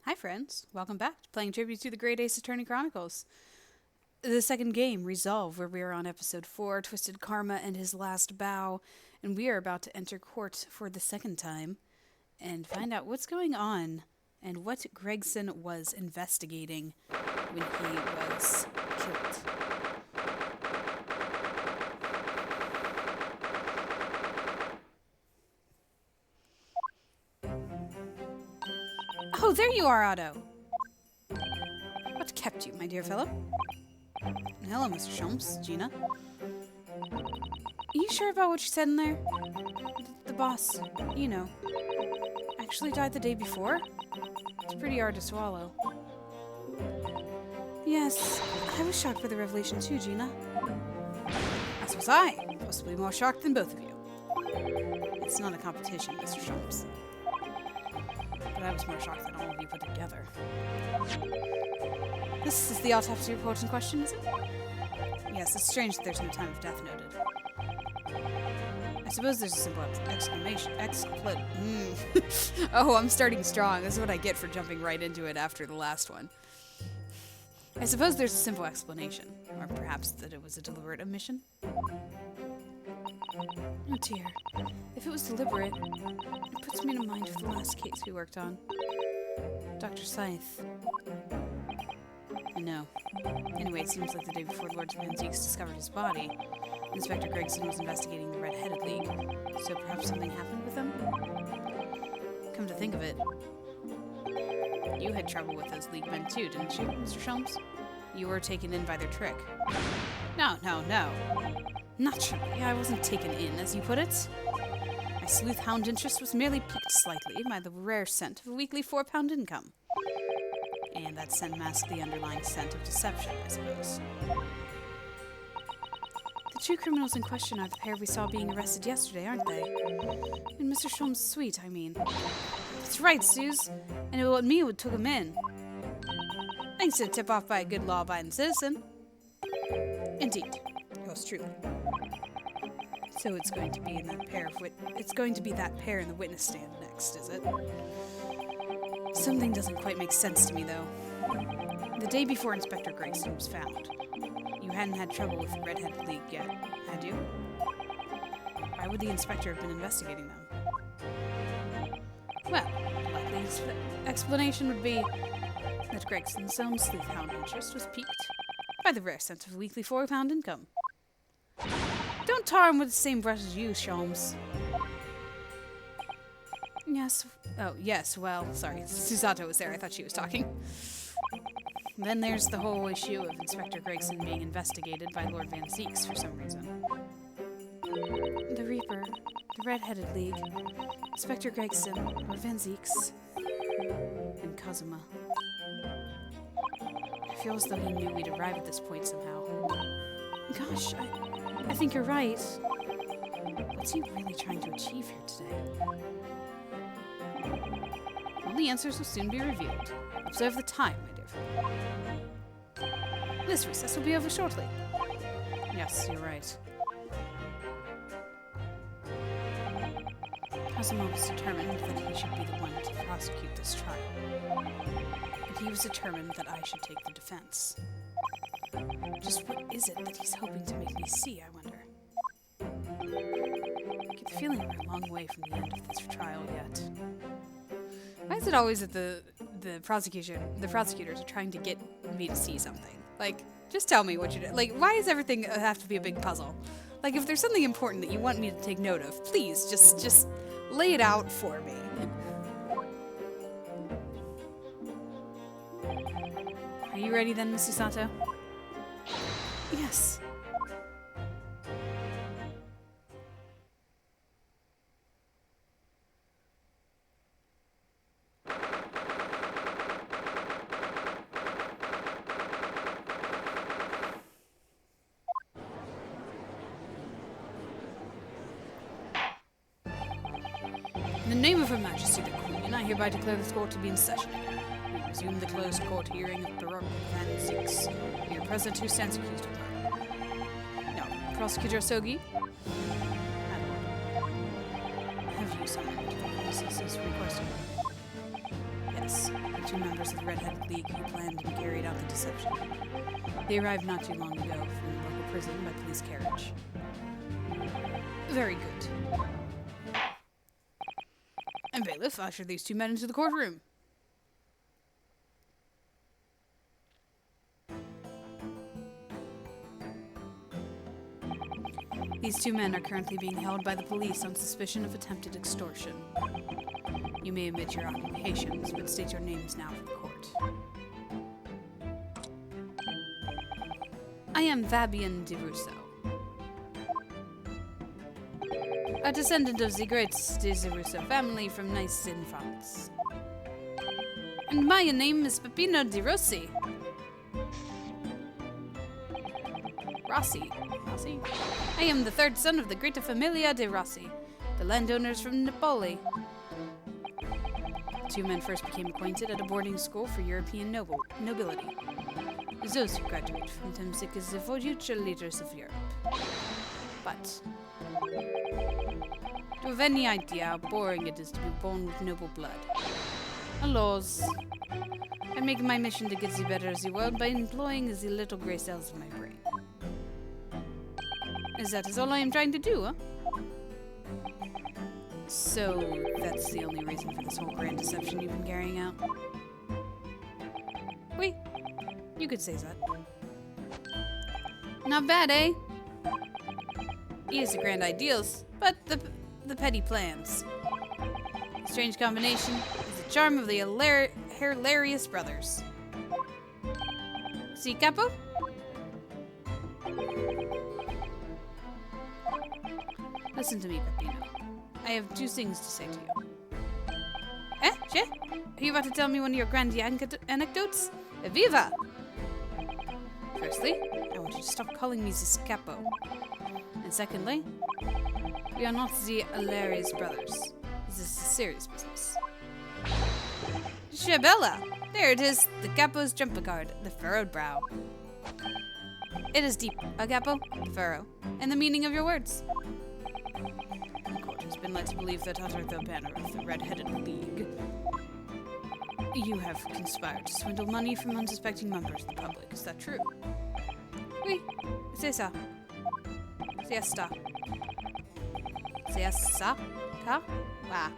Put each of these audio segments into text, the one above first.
Hi friends, welcome back to playing Tribute to the Great Ace Attorney Chronicles. The second game, Resolve, where we are on episode 4, Twisted Karma and His Last Bow, and we are about to enter court for the second time and find out what's going on and what Gregson was investigating when he was killed. Oh, there you are, Otto. What kept you, my dear fellow? Hello, Mr. Sholmes, Gina. Are you sure about what you said in there? The boss, you know, actually died the day before? It's pretty hard to swallow. Yes, I was shocked by the revelation too, Gina. As was I, possibly more shocked than both of you. It's not a competition, Mr. Sholmes. But I was more shocked than all of you put together. This is the autopsy report in question, is it? Yes, it's strange that there's no time of death noted. I suppose there's a simple exclamation. Oh, I'm starting strong. This is what I get for jumping right into it after the last one. I suppose there's a simple explanation. Or perhaps that it was a deliberate omission. Oh dear. If it was deliberate, it puts me in mind of the last case we worked on. Dr. Scythe. I know. Anyway, it seems like the day before Lord Van Zeeks discovered his body, Inspector Gregson was investigating the Red-Headed League, so perhaps something happened with them? Come to think of it, you had trouble with those League men too, didn't you, Mr. Sholmes? You were taken in by their trick. No. Naturally, I wasn't taken in, as you put it. My sleuth hound interest was merely piqued slightly by the rare scent of a weekly £4 income. And that scent masked the underlying scent of deception, I suppose. The two criminals in question are the pair we saw being arrested yesterday, aren't they? In Mr. Sholmes' suite, I mean. That's right, Suze. And it was me who took him in. Thanks to a tip-off by a good law-abiding citizen. Indeed. Yours truly. So it's going to be in that pair that pair in the witness stand next, is it? Something doesn't quite make sense to me, though. The day before Inspector Gregson was found, you hadn't had trouble with the Red-Headed League yet, had you? Why would the inspector have been investigating them? Well, the likely explanation would be that Gregson's own sleuth-hound interest was piqued by the rare scent of a weekly £4 income. Don't tar him with the same brush as you, Sholmes. Yes, well, sorry, Susato was there, I thought she was talking. Then there's the whole issue of Inspector Gregson being investigated by Lord Van Zeeks for some reason. The Reaper, the Red-Headed League, Inspector Gregson, Lord Van Zeeks, and Kazuma. I feel as though he knew we'd arrive at this point somehow. Gosh, I think you're right. What's he really trying to achieve here today? Well, the answers will soon be revealed. Observe the time, my dear friend. This recess will be over shortly. Yes, you're right. Kazuma was determined that he should be the one to prosecute this trial. And he was determined that I should take the defense. Just what is it that he's hoping to make me see, I wonder? I get the feeling we're a long way from the end of this trial yet. Why is it always that the prosecutors are trying to get me to see something? Like, just tell me what you do. Like, why does everything have to be a big puzzle? Like, if there's something important that you want me to take note of, please, just lay it out for me. Are you ready then, Mr. Sato? Yes. In the name of Her Majesty the Queen, I hereby declare this court to be in session again. We resume the closed court hearing of Baroque Van Zeeks. Here present who stands accused of murder. Now, Prosecutor Sogi. Have you summoned the witnesses as requested? Yes, the two members of the Red-Headed League who planned and carried out the deception. They arrived not too long ago from the local prison by police carriage. Very good. And bailiff, usher these two men into the courtroom. These two men are currently being held by the police on suspicion of attempted extortion. You may omit your occupations, but state your names now for the court. I am Fabian de Russo, a descendant of the great de Russo family from Nice in France. And my name is Peppino de Rossi. Rossi? I am the third son of the great Familia de Rossi, the landowners from Napoli. The two men first became acquainted at a boarding school for European nobility. Those who graduate from them seek as the future leaders of Europe. But, to have any idea how boring it is to be born with noble blood. Alas, I make my mission to get the better of the world by employing the little grey cells of my brain. Is that all I am trying to do, huh? So, that's the only reason for this whole grand deception you've been carrying out? Wait, you could say that. Not bad, eh? He has the grand ideals, but the petty plans. The strange combination is the charm of the hilarious brothers. See, Capo? Listen to me, Peppino. I have two things to say to you. Eh? Che? Are you about to tell me one of your grand anecdotes? Viva! Firstly, I want you to stop calling me this Capo. And secondly, we are not the hilarious brothers. This is a serious business. Shabella! There it is, the Capo's jumper card, the furrowed brow. It is deep, Capo, the furrow, and the meaning of your words. The court has been led to believe that under the banner of the Red-Headed League, you have conspired to swindle money from unsuspecting members of the public. Is that true? Oui, c'est ça. Siesta. Siesta? Ka? Wow.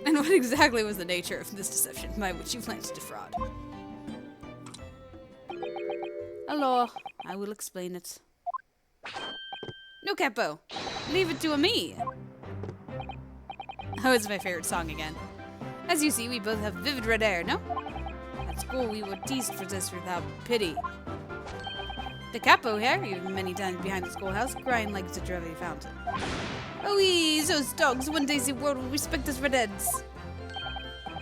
And what exactly was the nature of this deception by which you planned to defraud? Hello, I will explain it. No, Capo. Leave it to me. Oh, it's my favorite song again. As you see, we both have vivid red hair, no? At school, we were teased for this without pity. The Capo here, even many times behind the schoolhouse, crying like the Trevi fountain. Oh, those dogs, one day the world will respect us redheads.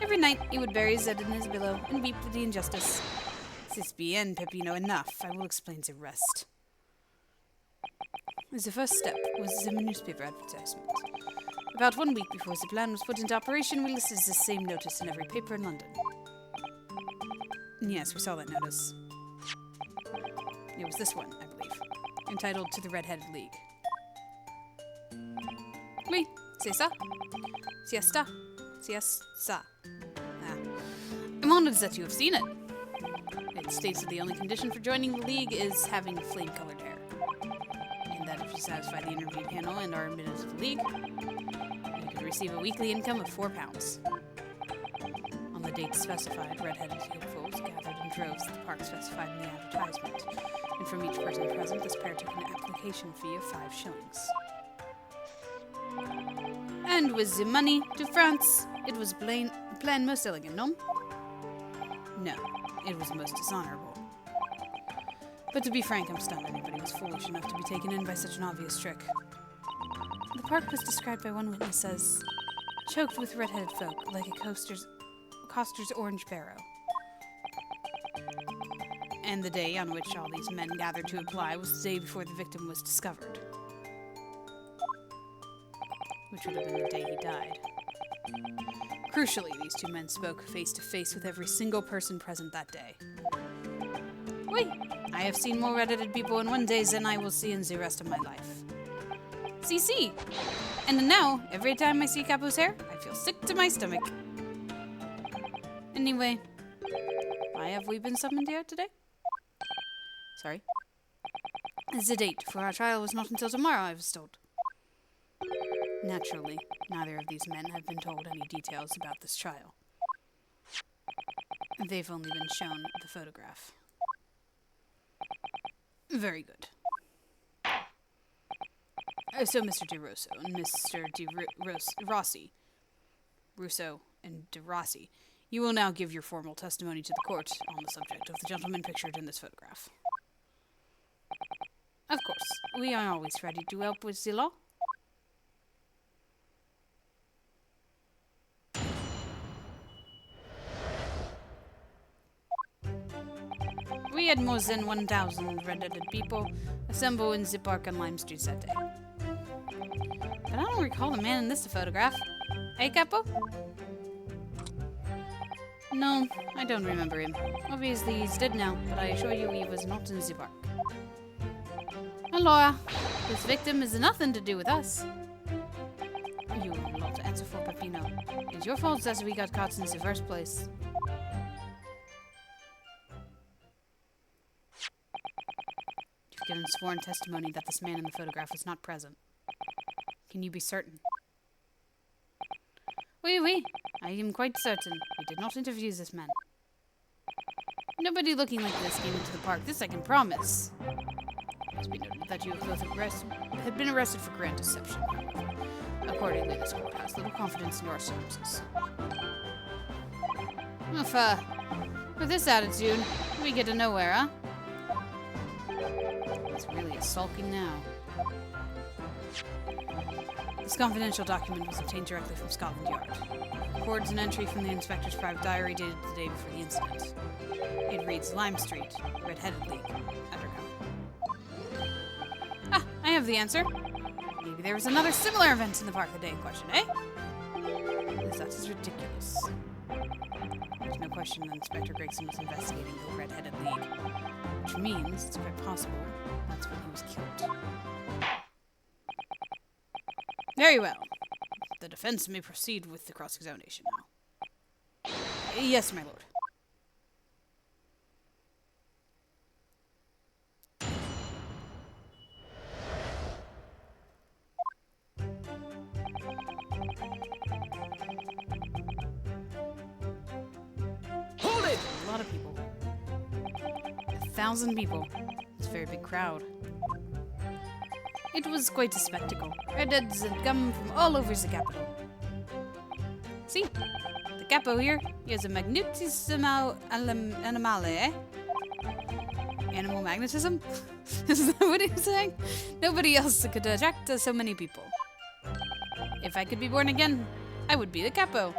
Every night, he would bury his head in his pillow and weep for the injustice. This bien, Peppino, enough. I will explain the rest. The first step was the newspaper advertisement. About 1 week before the plan was put into operation, we listed the same notice in every paper in London. Yes, we saw that notice. It was this one, I believe, entitled To the Red-Headed League. Oui, c'est ça. Siesta. Siesta. I'm honored that you have seen it. It states that the only condition for joining the League is having flame-colored hair. And that if you satisfy the interview panel and are admitted to the League, you could receive a weekly income of £4. On the date specified, red-headed hopefuls gathered in droves at the park specified in the advertisement, and from each person present, this pair took an application fee of 5 shillings. And with the money to France, it was plan most elegant, no? No, it was most dishonorable. But to be frank, I'm stunned anybody was foolish enough to be taken in by such an obvious trick. The park was described by one witness as choked with red-headed folk, like a coster's orange barrow. And the day on which all these men gathered to apply was the day before the victim was discovered. Which would have been the day he died. Crucially, these two men spoke face to face with every single person present that day. Wait, I have seen more red-headed people in one day than I will see in the rest of my life. See. And now, every time I see Capo's hair, I feel sick to my stomach. Anyway, why have we been summoned here today? Sorry. The date for our trial was not until tomorrow, I was told. Naturally, neither of these men have been told any details about this trial. They've only been shown the photograph. Very good. So, Mr. De Rosso and Mr. Rossi, Russo and De Rossi, you will now give your formal testimony to the court on the subject of the gentleman pictured in this photograph. Of course, we are always ready to help with the law. We had more than 1,000 red-headed people assemble in the park on Lime Street that day. But I don't recall the man in this photograph. Hey, Capo? No, I don't remember him. Obviously, he's dead now, but I assure you he was not in the park. Laura, this victim has nothing to do with us. You have a lot to answer for, Peppino. It's your fault that we got caught in the first place. You've given sworn testimony that this man in the photograph was not present. Can you be certain? Oui, I am quite certain. We did not interview this man. Nobody looking like this came into the park, this I can promise. It must be noted that you have been arrested for grand deception. Accordingly, this court has little confidence in your services. With this attitude, we get to nowhere, huh? It's really a sulking now. This confidential document was obtained directly from Scotland Yard. It records an entry from the inspector's private diary dated the day before the incident. It reads Lime Street, Red-Headed League, Underground. Ah, I have the answer. Maybe there was another similar event in the park the day in question, eh? That is ridiculous. There's no question that Inspector Gregson was investigating the Red-Headed League, which means it's quite possible that's when he was killed. Very well. The defense may proceed with the cross-examination now. Yes, my lord. Hold it! A lot of people. 1,000 people. It's a very big crowd. It was quite a spectacle. Redheads had come from all over the capital. See? The capo here, he has a magnetissimo animale, eh? Animal magnetism? Is that what he was saying? Nobody else could attract so many people. If I could be born again, I would be the capo.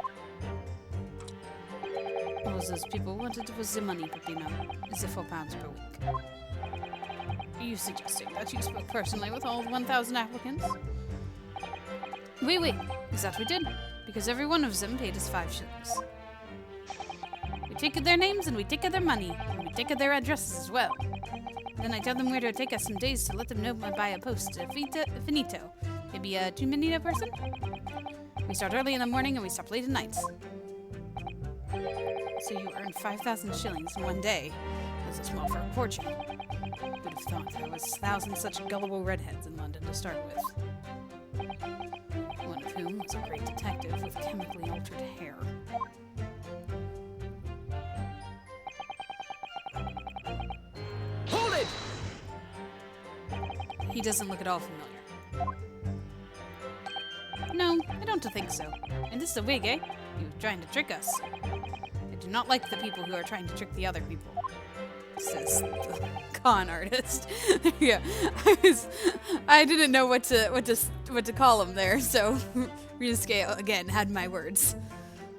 All those people wanted was the money, Peppino. Is the £4 per week. Are you suggesting that you spoke personally with all 1,000 applicants? Oui, is that we did. Because every one of them paid us 5 shillings. We take their names and we take their money. And we take their addresses as well. Then I tell them where to take us some days to let them know by a post. Finito. Maybe a 2-minute a person? We start early in the morning and we stop late at night. So you earned 5,000 shillings in one day. That's a small fortune. Would have thought there was 1,000 such gullible redheads in London to start with. One of whom was a great detective with chemically altered hair. Hold it! He doesn't look at all familiar. No, I don't think so. And this is a wig, eh? You're trying to trick us. I do not like the people who are trying to trick the other people. Says the con artist. Yeah, I didn't know what to call him there, so Rescale again had my words.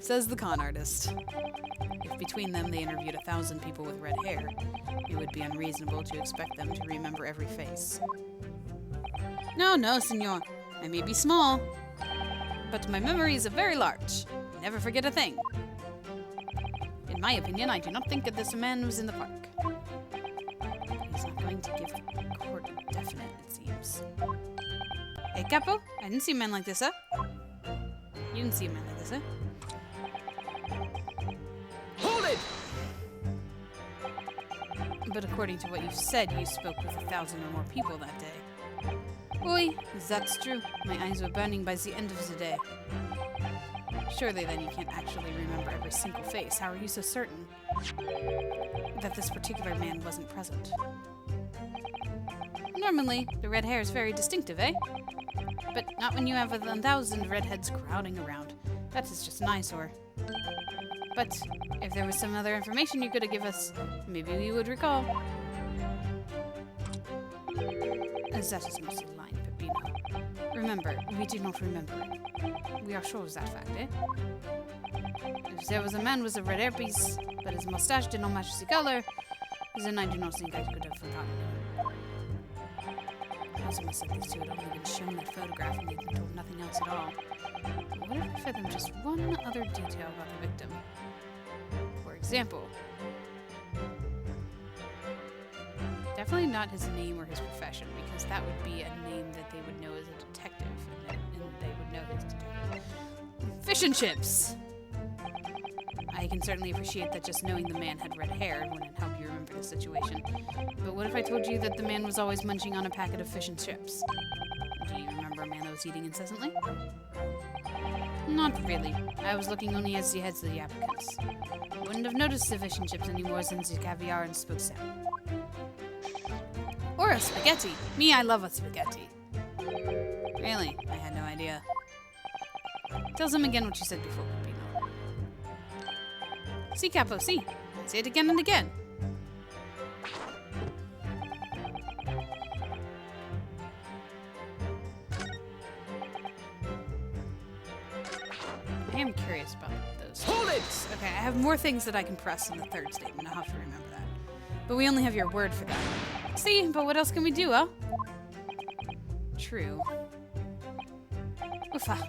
Says the con artist. If between them they interviewed 1,000 people with red hair, it would be unreasonable to expect them to remember every face. No, senor. I may be small, but my memory is very large. I never forget a thing. In my opinion, I do not think that this man was in the park. He's not going to give the court a definite, it seems. Hey, Capo, I didn't see a man like this, huh? You didn't see a man like this, huh? But according to what you said, you spoke with 1,000 or more people that day. Oi, that's true. My eyes were burning by the end of the day. Surely then you can't actually remember every single face. How are you so certain that this particular man wasn't present? Normally, the red hair is very distinctive, eh? But not when you have 1,000 redheads crowding around. That is just an eyesore. But if there was some other information you could have given us, maybe we would recall. As that is mostly lying, Peppino. Remember, we do not remember it. We are sure of that fact, eh? If there was a man with a red hairpiece, but his mustache did not match the color, then I do not think I could have forgotten him. Also must have these two had only been shown that photograph and they'd been told nothing else at all. But what if I fed them just one other detail about the victim? For example, definitely not his name or his profession, because that would be a name that they would know as a detective, and they would know his detective. Fish and chips! I can certainly appreciate that just knowing the man had red hair wouldn't help you remember the situation. But what if I told you that the man was always munching on a packet of fish and chips? Do you remember a man that was eating incessantly? Not really. I was looking only at the heads of the applicants. I wouldn't have noticed the fish and chips any more than the caviar and smoked salmon. Or a spaghetti. Me, I love a spaghetti. Really? I had no idea. Tell them again what you said before, Peppino. Si, Capo, si. Say it again and again. I am curious about those. Hold it! Okay, I have more things that I can press in the third statement. I'll have to remember that. But we only have your word for that. See, but what else can we do, huh? True. Uffa.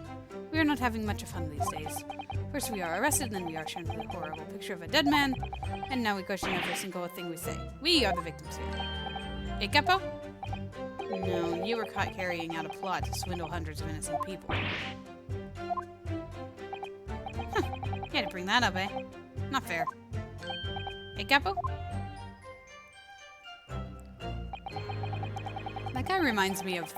We are not having much of fun these days. First we are arrested, then we are shown a horrible picture of a dead man, and now we question every single thing we say. We are the victims here. Hey, Capo? No, you were caught carrying out a plot to swindle hundreds of innocent people. Huh. You had to bring that up, eh? Not fair. Hey, Capo? That guy reminds me of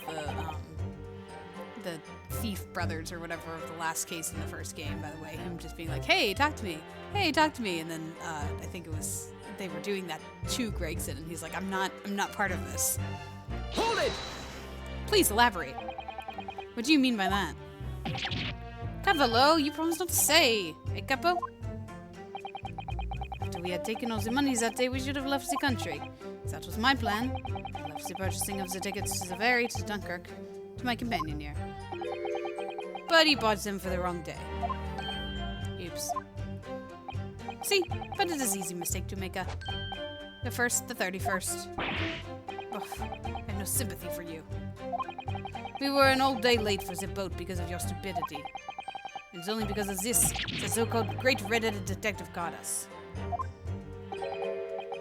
the Thief Brothers or whatever of the last case in the first game, by the way. Him just being like, hey, talk to me. Hey, talk to me. And then I think it was, they were doing that to Gregson, and he's like, I'm not part of this. Hold it! Please elaborate. What do you mean by that? Cavalo, you promised not to say. Hey, Capo? After we had taken all the money that day, we should have left the country. That was my plan. I left the purchasing of the tickets to the ferry to Dunkirk to my companion here. But he bought them for the wrong day. Oops. See, but it is an easy mistake to make. The 1st, the 31st. Ugh, I have no sympathy for you. We were an all day late for the boat because of your stupidity. It's only because of this the so-called great red-headed detective caught us.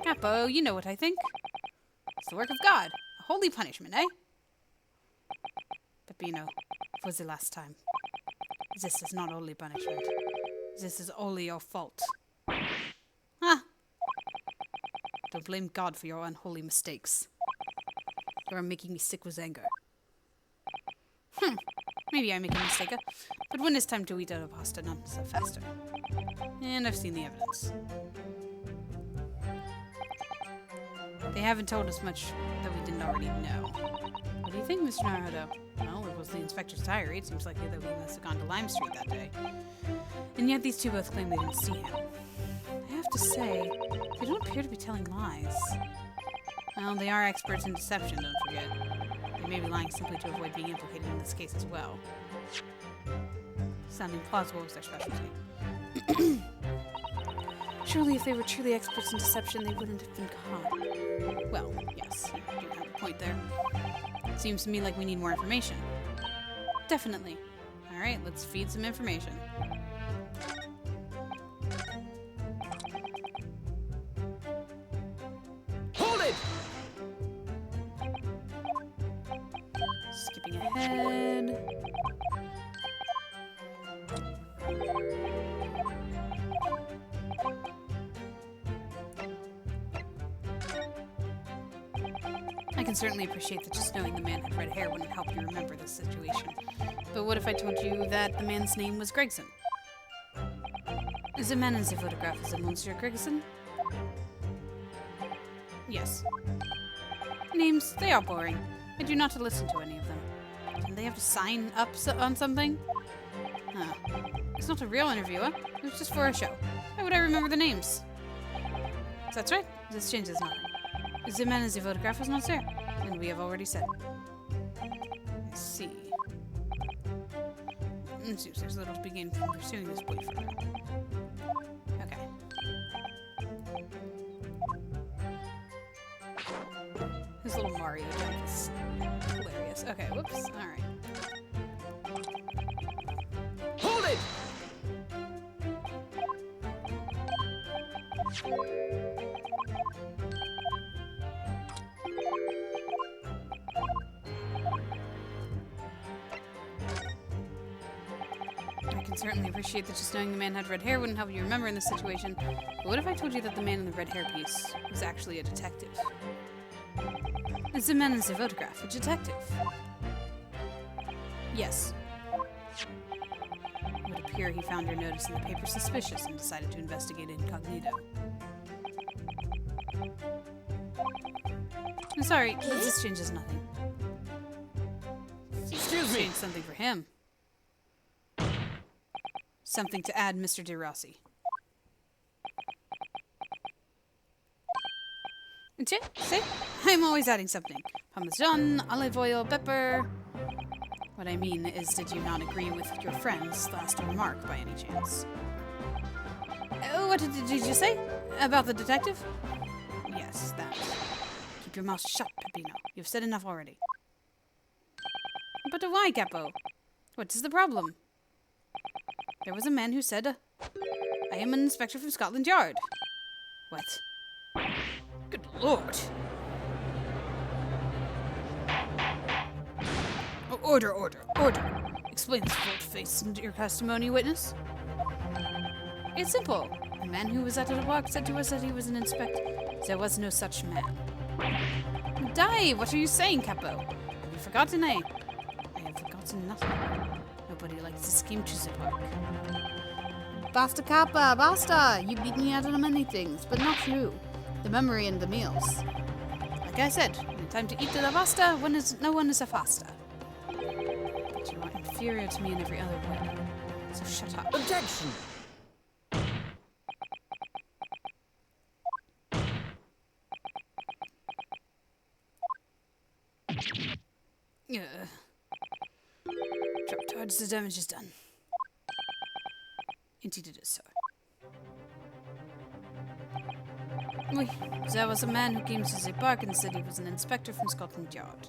Capo, you know what I think. It's the work of God. A holy punishment, eh? Peppino, for the last time. This is not only punishment. This is only your fault. Ah! Don't blame God for your unholy mistakes. You are making me sick with anger. Maybe I make a mistake, but when it's time to eat out of pasta, none so faster. And I've seen the evidence. They haven't told us much that we didn't already know. What do you think, Mr. Naruto? Well, it was the inspector's diary. It seems likely that we must have gone to Lime Street that day. And yet these two both claim they didn't see him. I have to say, they don't appear to be telling lies. Well, they are experts in deception, don't forget. They may be lying simply to avoid being implicated in this case as well. Sounding plausible was their specialty. Surely if they were truly experts in deception, they wouldn't have been caught. Well, yes, you do have a point there. Seems to me like we need more information. Definitely. Alright, let's feed some information. Hold it! Skipping ahead. I can certainly appreciate that just knowing the man had red hair wouldn't help you remember this situation. But what if I told you that the man's name was Gregson? The man in the photograph is a Monsieur Gregson? Yes. Names, they are boring. I do not listen to any of them. And they have to sign up on something? Huh. It's not a real interviewer. It was just for a show. Why would I remember the names? That's right. This changes nothing. The man in the photograph is not there. And we have already said. I see. It seems there's little to begin from pursuing this boy further. Okay. His little Mario jump is hilarious. Okay, whoops. Alright. Hold it! I can certainly appreciate that just knowing the man had red hair wouldn't help you remember in this situation. But what if I told you that the man in the red hair piece was actually a detective? Is the man in the photograph a detective? Yes. It would appear he found your notice in the paper suspicious and decided to investigate incognito. I'm sorry, but this changes nothing. Excuse me. Change something for him. Something to add, Mr. De Rossi. See? I'm always adding something. Parmesan, olive oil, pepper. What I mean is, did you not agree with your friend's last remark by any chance? What did you say? About the detective? Yes, that. Keep your mouth shut, Peppino. You've said enough already. But why, Capo? What is the problem? There was a man who said, I am an inspector from Scotland Yard. What? Good lord. Order. Explain this volte-face into your testimony, witness. It's simple. The man who was at the walk said to us that he was an inspector. There was no such man. Die! What are you saying, Capo? Have you forgotten, eh? I have forgotten nothing. Nobody likes to scheme to the park. Basta, Kappa, basta! You beat me out of many things, but not you. The memory and the meals. Like I said, when it's time to eat the pasta, no one is a fasta. But you are inferior to me in every other way. So shut up. Objection! Drop towards the damage is done. Indeed it is, sir. Oui, there was a man who came to the park and said he was an inspector from Scotland Yard.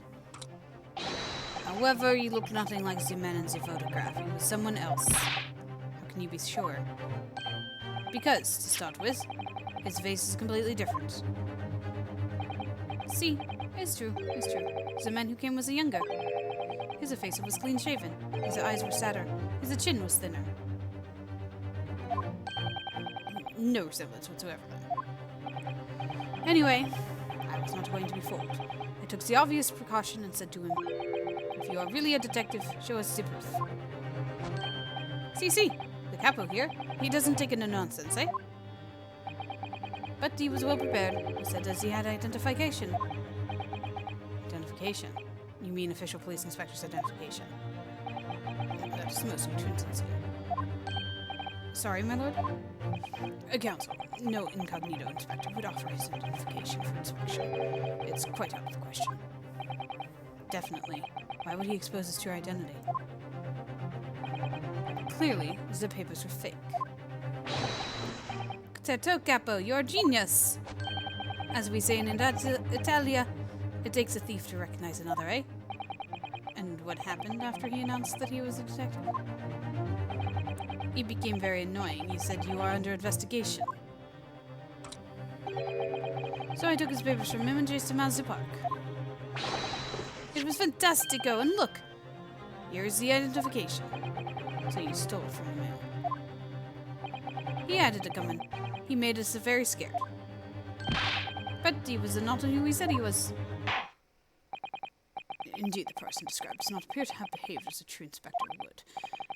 However, he looked nothing like the man in the photograph. He was someone else. How can you be sure? Because, to start with, his face is completely different. See, it's true. The man who came was a younger. His face was clean-shaven. His eyes were sadder. His chin was thinner. No resemblance whatsoever. Anyway, I was not going to be fooled. I took the obvious precaution and said to him, if you are really a detective, show us the proof. See, the capo here, he doesn't take no nonsense, eh? But he was well prepared. He said as he had identification. Identification? You mean official police inspector's identification? That is most insincere. Sorry, my lord? Counsel, no incognito inspector would offer his identification for inspection. It's quite out of the question. Definitely. Why would he expose us to your identity? Clearly, the papers were fake. Certo, Capo, you're a genius! As we say in Italia, it takes a thief to recognize another, eh? And what happened after he announced that he was a detective? He became very annoying. He said, you are under investigation. So I took his papers from him and chased him out of the park. It was fantastico, and look! Here's the identification. So you stole it from the man. He added a comment. He made us very scared. But he was not who he said he was. Indeed, the person described does not appear to have behaved as a true inspector would.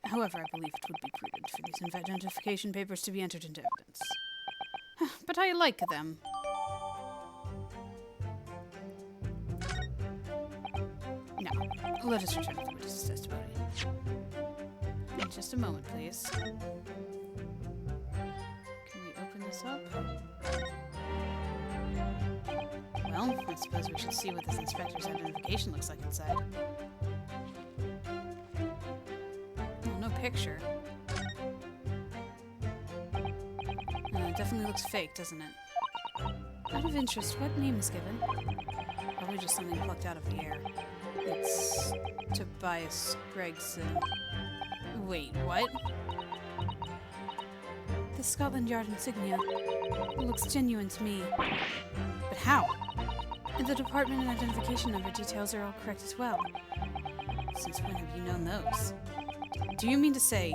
However, I believe it would be prudent for these identification papers to be entered into evidence. But I like them. Now, let us return to the witness's testimony. In just a moment, please. Can we open this up? Well, I suppose we should see what this inspector's identification looks like inside. Oh, no picture. It definitely looks fake, doesn't it? Out of interest, what name is given? Probably just something plucked out of the air. It's Tobias Gregson. Wait, what? The Scotland Yard insignia. It looks genuine to me. But how? And the department and identification number details are all correct as well. Since when have you known those? Do you mean to say...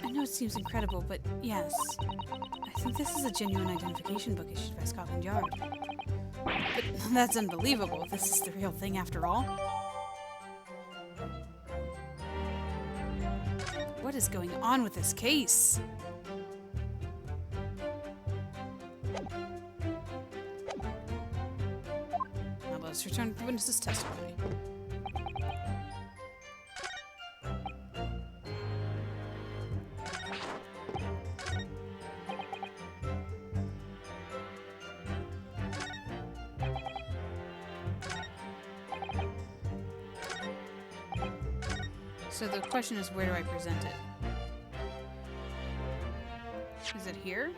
I know it seems incredible, but yes. I think this is a genuine identification book issued by Scotland Yard. But that's unbelievable. This is the real thing after all. What is going on with this case? Now let's return to the witness's testimony. So the question is, where do I present it? Is it here?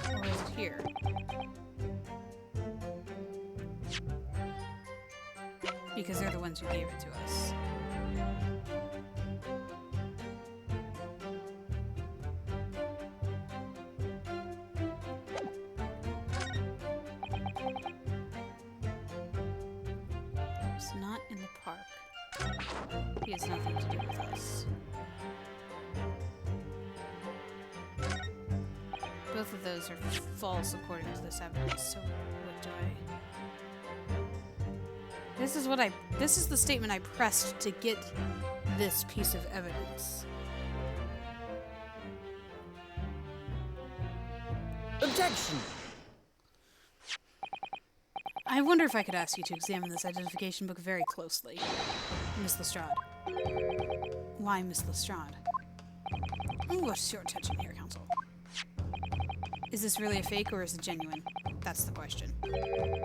Or is it here? Because they're the ones who gave it to us. It's not in the park. He has nothing to do with us. Both of those are false according to this evidence, so what do I... This is the statement I pressed to get this piece of evidence. Objection! I wonder if I could ask you to examine this identification book very closely, Miss Lestrade. Why, Miss Lestrade? What's your attention here, Counsel? Is this really a fake or is it genuine? That's the question.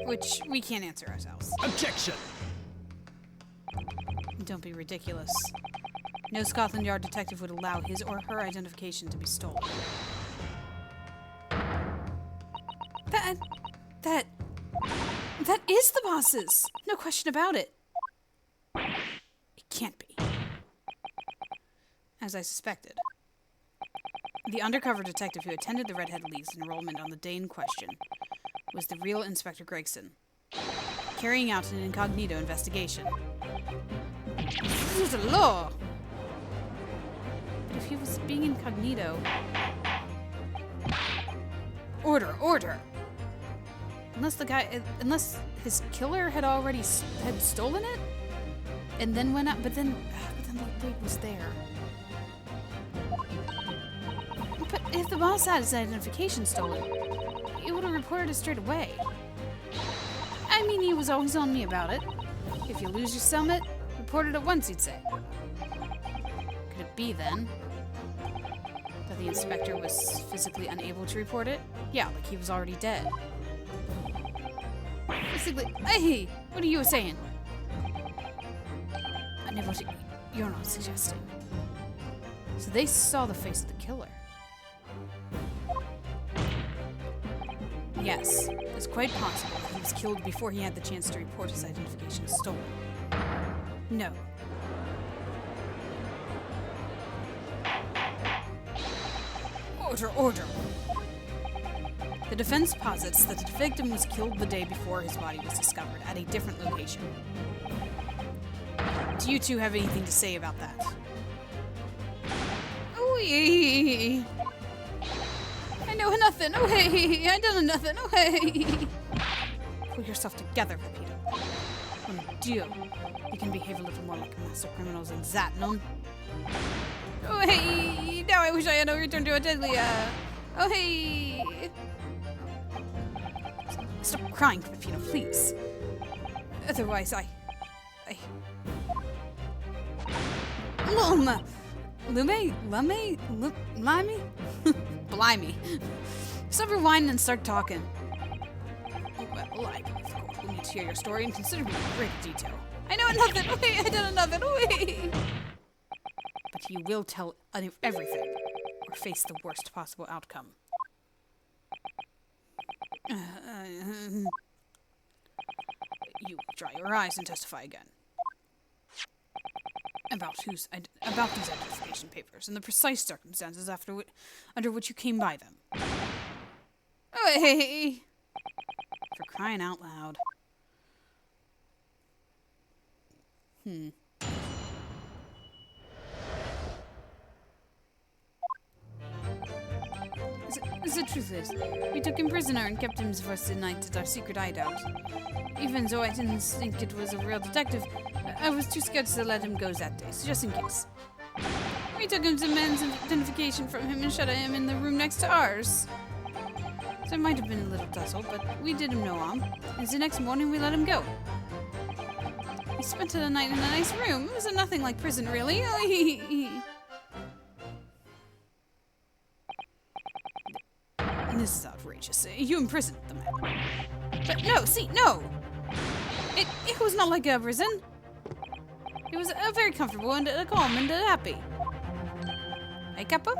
Which we can't answer ourselves. Objection! Don't be ridiculous. No Scotland Yard detective would allow his or her identification to be stolen. That is the boss's! No question about it. It can't be. As I suspected. The undercover detective who attended the Redhead League's enrollment on the day in question was the real Inspector Gregson, carrying out an incognito investigation. This is the law! But if he was being incognito... Order! Unless his killer had already stolen it, and then went out, but then the wig was there. But if the boss had his identification stolen, he would have reported it straight away. I mean, he was always on me about it. If you lose your summit, report it at once, he'd say. Could it be, then, that the inspector was physically unable to report it? Yeah, like he was already dead. Basically, hey, what are you saying? I know what you're not suggesting. So they saw the face of the killer. Yes, it's quite possible that he was killed before he had the chance to report his identification stolen. No. Order. The defense posits that the victim was killed the day before his body was discovered at a different location. Do you two have anything to say about that? Wee! I know nothing. Oh, hey! I done nothing. Oh, hey! Pull yourself together, Pepito. When you do, you can behave a little more like master criminals than that, no? Oh, hey! Now I wish I had no return to Adelia. Oh, hey! Stop crying, Pepino, please. Otherwise, I... Luma! Lame? Blimey. Stop your whining and start talking. Well, I, of course, will need to hear your story and consider me in great detail. I know nothing. Okay, I done nothing. Okay. But you will tell everything, or face the worst possible outcome. You dry your eyes and testify again. About these identification papers and the precise circumstances under which you came by them. Oh, hey! For crying out loud. The truth is, we took him prisoner and kept him for the night at our secret hideout. Even though I didn't think it was a real detective, I was too scared to let him go that day, so just in case. We took him to man's identification from him and shut him in the room next to ours. There might have been a little tussle, but we did him no harm, and the next morning we let him go. He spent the night in a nice room. It was nothing like prison, really. This is outrageous. You imprisoned the man. But no, see, no! It was not like a prison. It was very comfortable and calm and happy. Hey, Capo?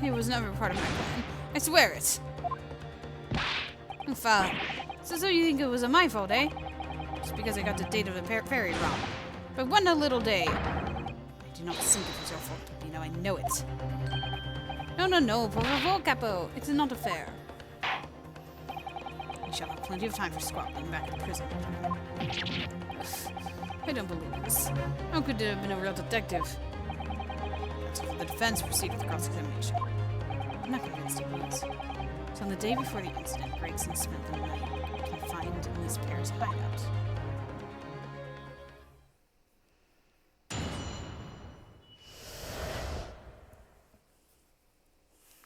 It was never part of my plan. I swear it. So you think it was my fault, eh? Just because I got the date of the ferry wrong. But one little day. I do not think it was your fault, you know, I know it. No, por favor, Capo. It's not fair. We shall have plenty of time for squabbling back at the prison. I don't believe this. How could it have been a real detective? So the defense proceeded with cross-examination. I'm not convinced it was. So on the day before the incident, Gregson spent the night confined in this pair's hideout.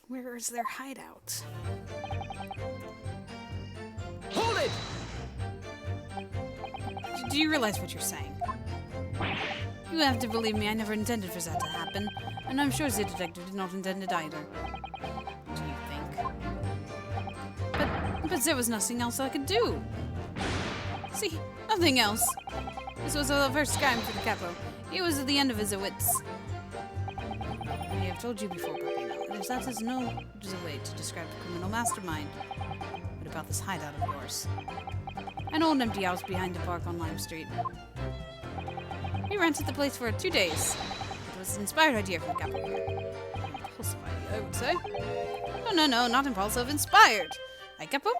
Where is their hideout? Hold it! Do you realize what you're saying? You have to believe me, I never intended for that to happen, and I'm sure the detective did not intend it either. Do you think? But there was nothing else I could do. See, nothing else. This was the first crime for the capo. He was at the end of his wits. I have told you before, Peppino, that that is no way to describe a criminal mastermind. What about this hideout of yours? An old empty house behind the park on Lime Street. We rented the place for 2 days. It was an inspired idea from Capo. Impulsive idea, I would say. No, not impulsive, inspired. Hey, Capo?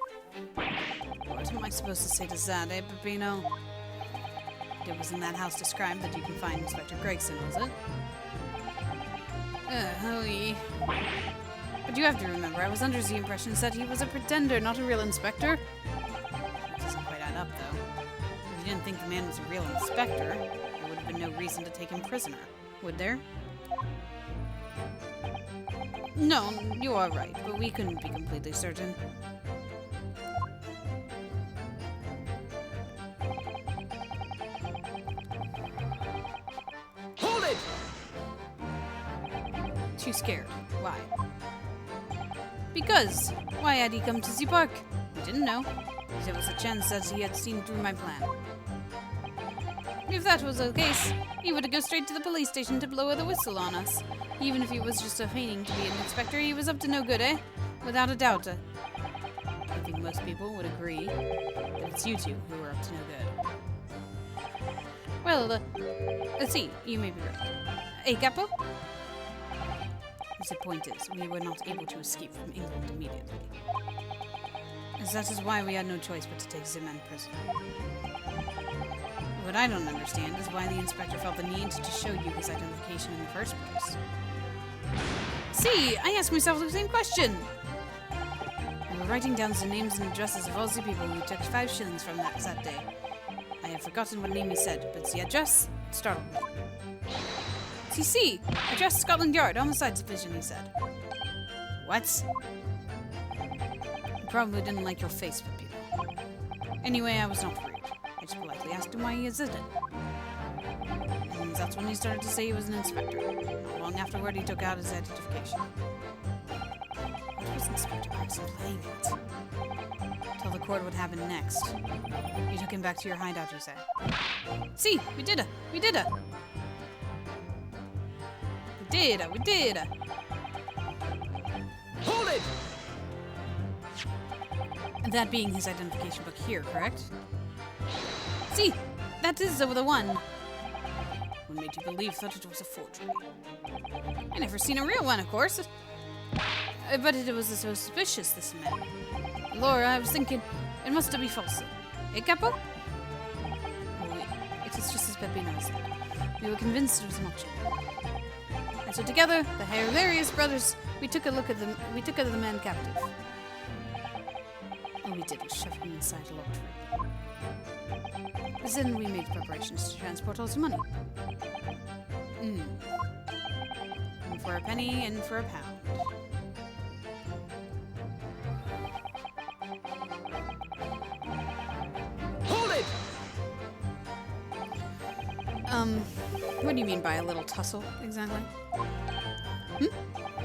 What am I supposed to say to that, eh, Peppino? It was in that house described that you can find Inspector Gregson, was it? But you have to remember, I was under the impression that he was a pretender, not a real inspector. That doesn't quite add up, though. If you didn't think the man was a real inspector, there would have been no reason to take him prisoner, would there? No, you are right, but we couldn't be completely certain. Hold it! Too scared. Why? Because. Why had he come to the park? We didn't know. There was a chance that he had seen through my plan. If that was the case, he would go straight to the police station to blow the whistle on us. Even if he was just feigning to be an inspector, he was up to no good, eh? Without a doubt. I think most people would agree that it's you two who were up to no good. Well, let's see. You may be right. Hey, Capo? The point is, we were not able to escape from England immediately. As that is why we had no choice but to take the man prisoner. What I don't understand is why the inspector felt the need to show you his identification in the first place. See, I ask myself the same question. We were writing down the names and addresses of all the people who took 5 shillings from that day. I have forgotten what name he said, but the address startled me. CC, address Scotland Yard, homicide division, he said. What? He probably didn't like your face, Peppino. Anyway, I was not rude. I just politely asked him why he existed. And that's when he started to say he was an inspector. Not long afterward, he took out his identification. What was Inspector Gregson playing at? Till the court would happen next. You took him back to your hideout, you say? See, we did it! We did it! We did it! We did it! Hold it! And that being his identification book here, correct? See, that is the one. What made you believe that it was a forgery? I never seen a real one, of course. But it was so suspicious, this man. Laura, I was thinking, it must be false. Eh, Capo? Oui, it is just as Peppino said. We were convinced it was not true. And so together, the hilarious brothers, we took a look at the man captive. All we did was shove him inside a locked room. Then we made preparations to transport all the money. In for a penny, in for a pound. Hold it! What do you mean by a little tussle, exactly?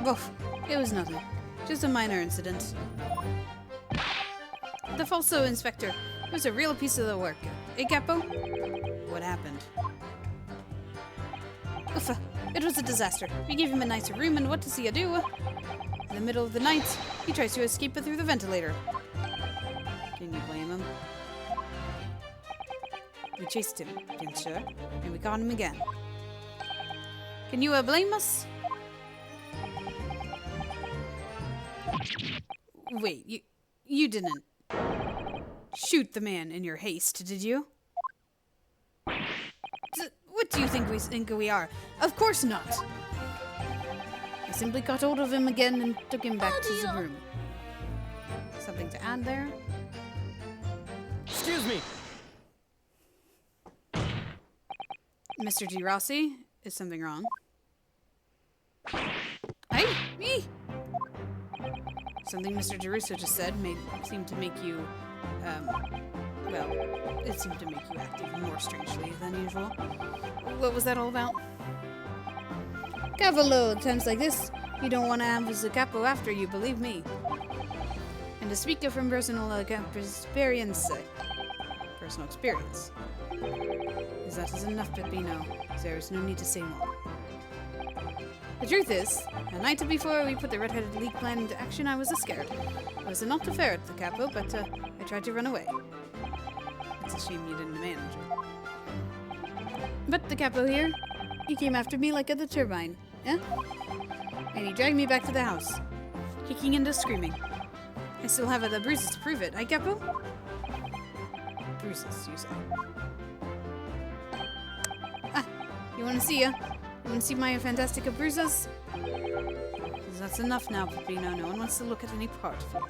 Woof. It was nothing. Just a minor incident. The falso inspector was a real piece of the work. Eh, Capo? What happened? Uffa. It was a disaster. We gave him a nicer room, and what does he do? In the middle of the night, he tries to escape through the ventilator. Can you blame him? We chased him, sir, and we caught him again. Can you blame us? Wait, you didn't shoot the man in your haste, did you? What do you think we are? Of course not. I simply caught hold of him again and took him back to the room. Something to add there? Excuse me! Mr. Di Rossi, is something wrong? Me? Something Mr. DeRusso just said seemed to make you, well, it seemed to make you act even more strangely than usual. What was that all about? Cavolo, at times like this, you don't want to have the capo after you, believe me. And to speak of from personal experience, is that is enough, Peppino. There is no need to say more. The truth is, the night before we put the Red-Headed League plan into action, I was scared. I was not a ferret, the capo, but I tried to run away. It's a shame you didn't manage it. But the capo here, he came after me like the turbine, eh? And he dragged me back to the house, kicking and screaming. I still have the bruises to prove it, eh, capo? Bruises, you say? You want to see ya? You want to see my fantastic bruises? 'Cause that's enough now, Peppino. No one wants to look at any part of you.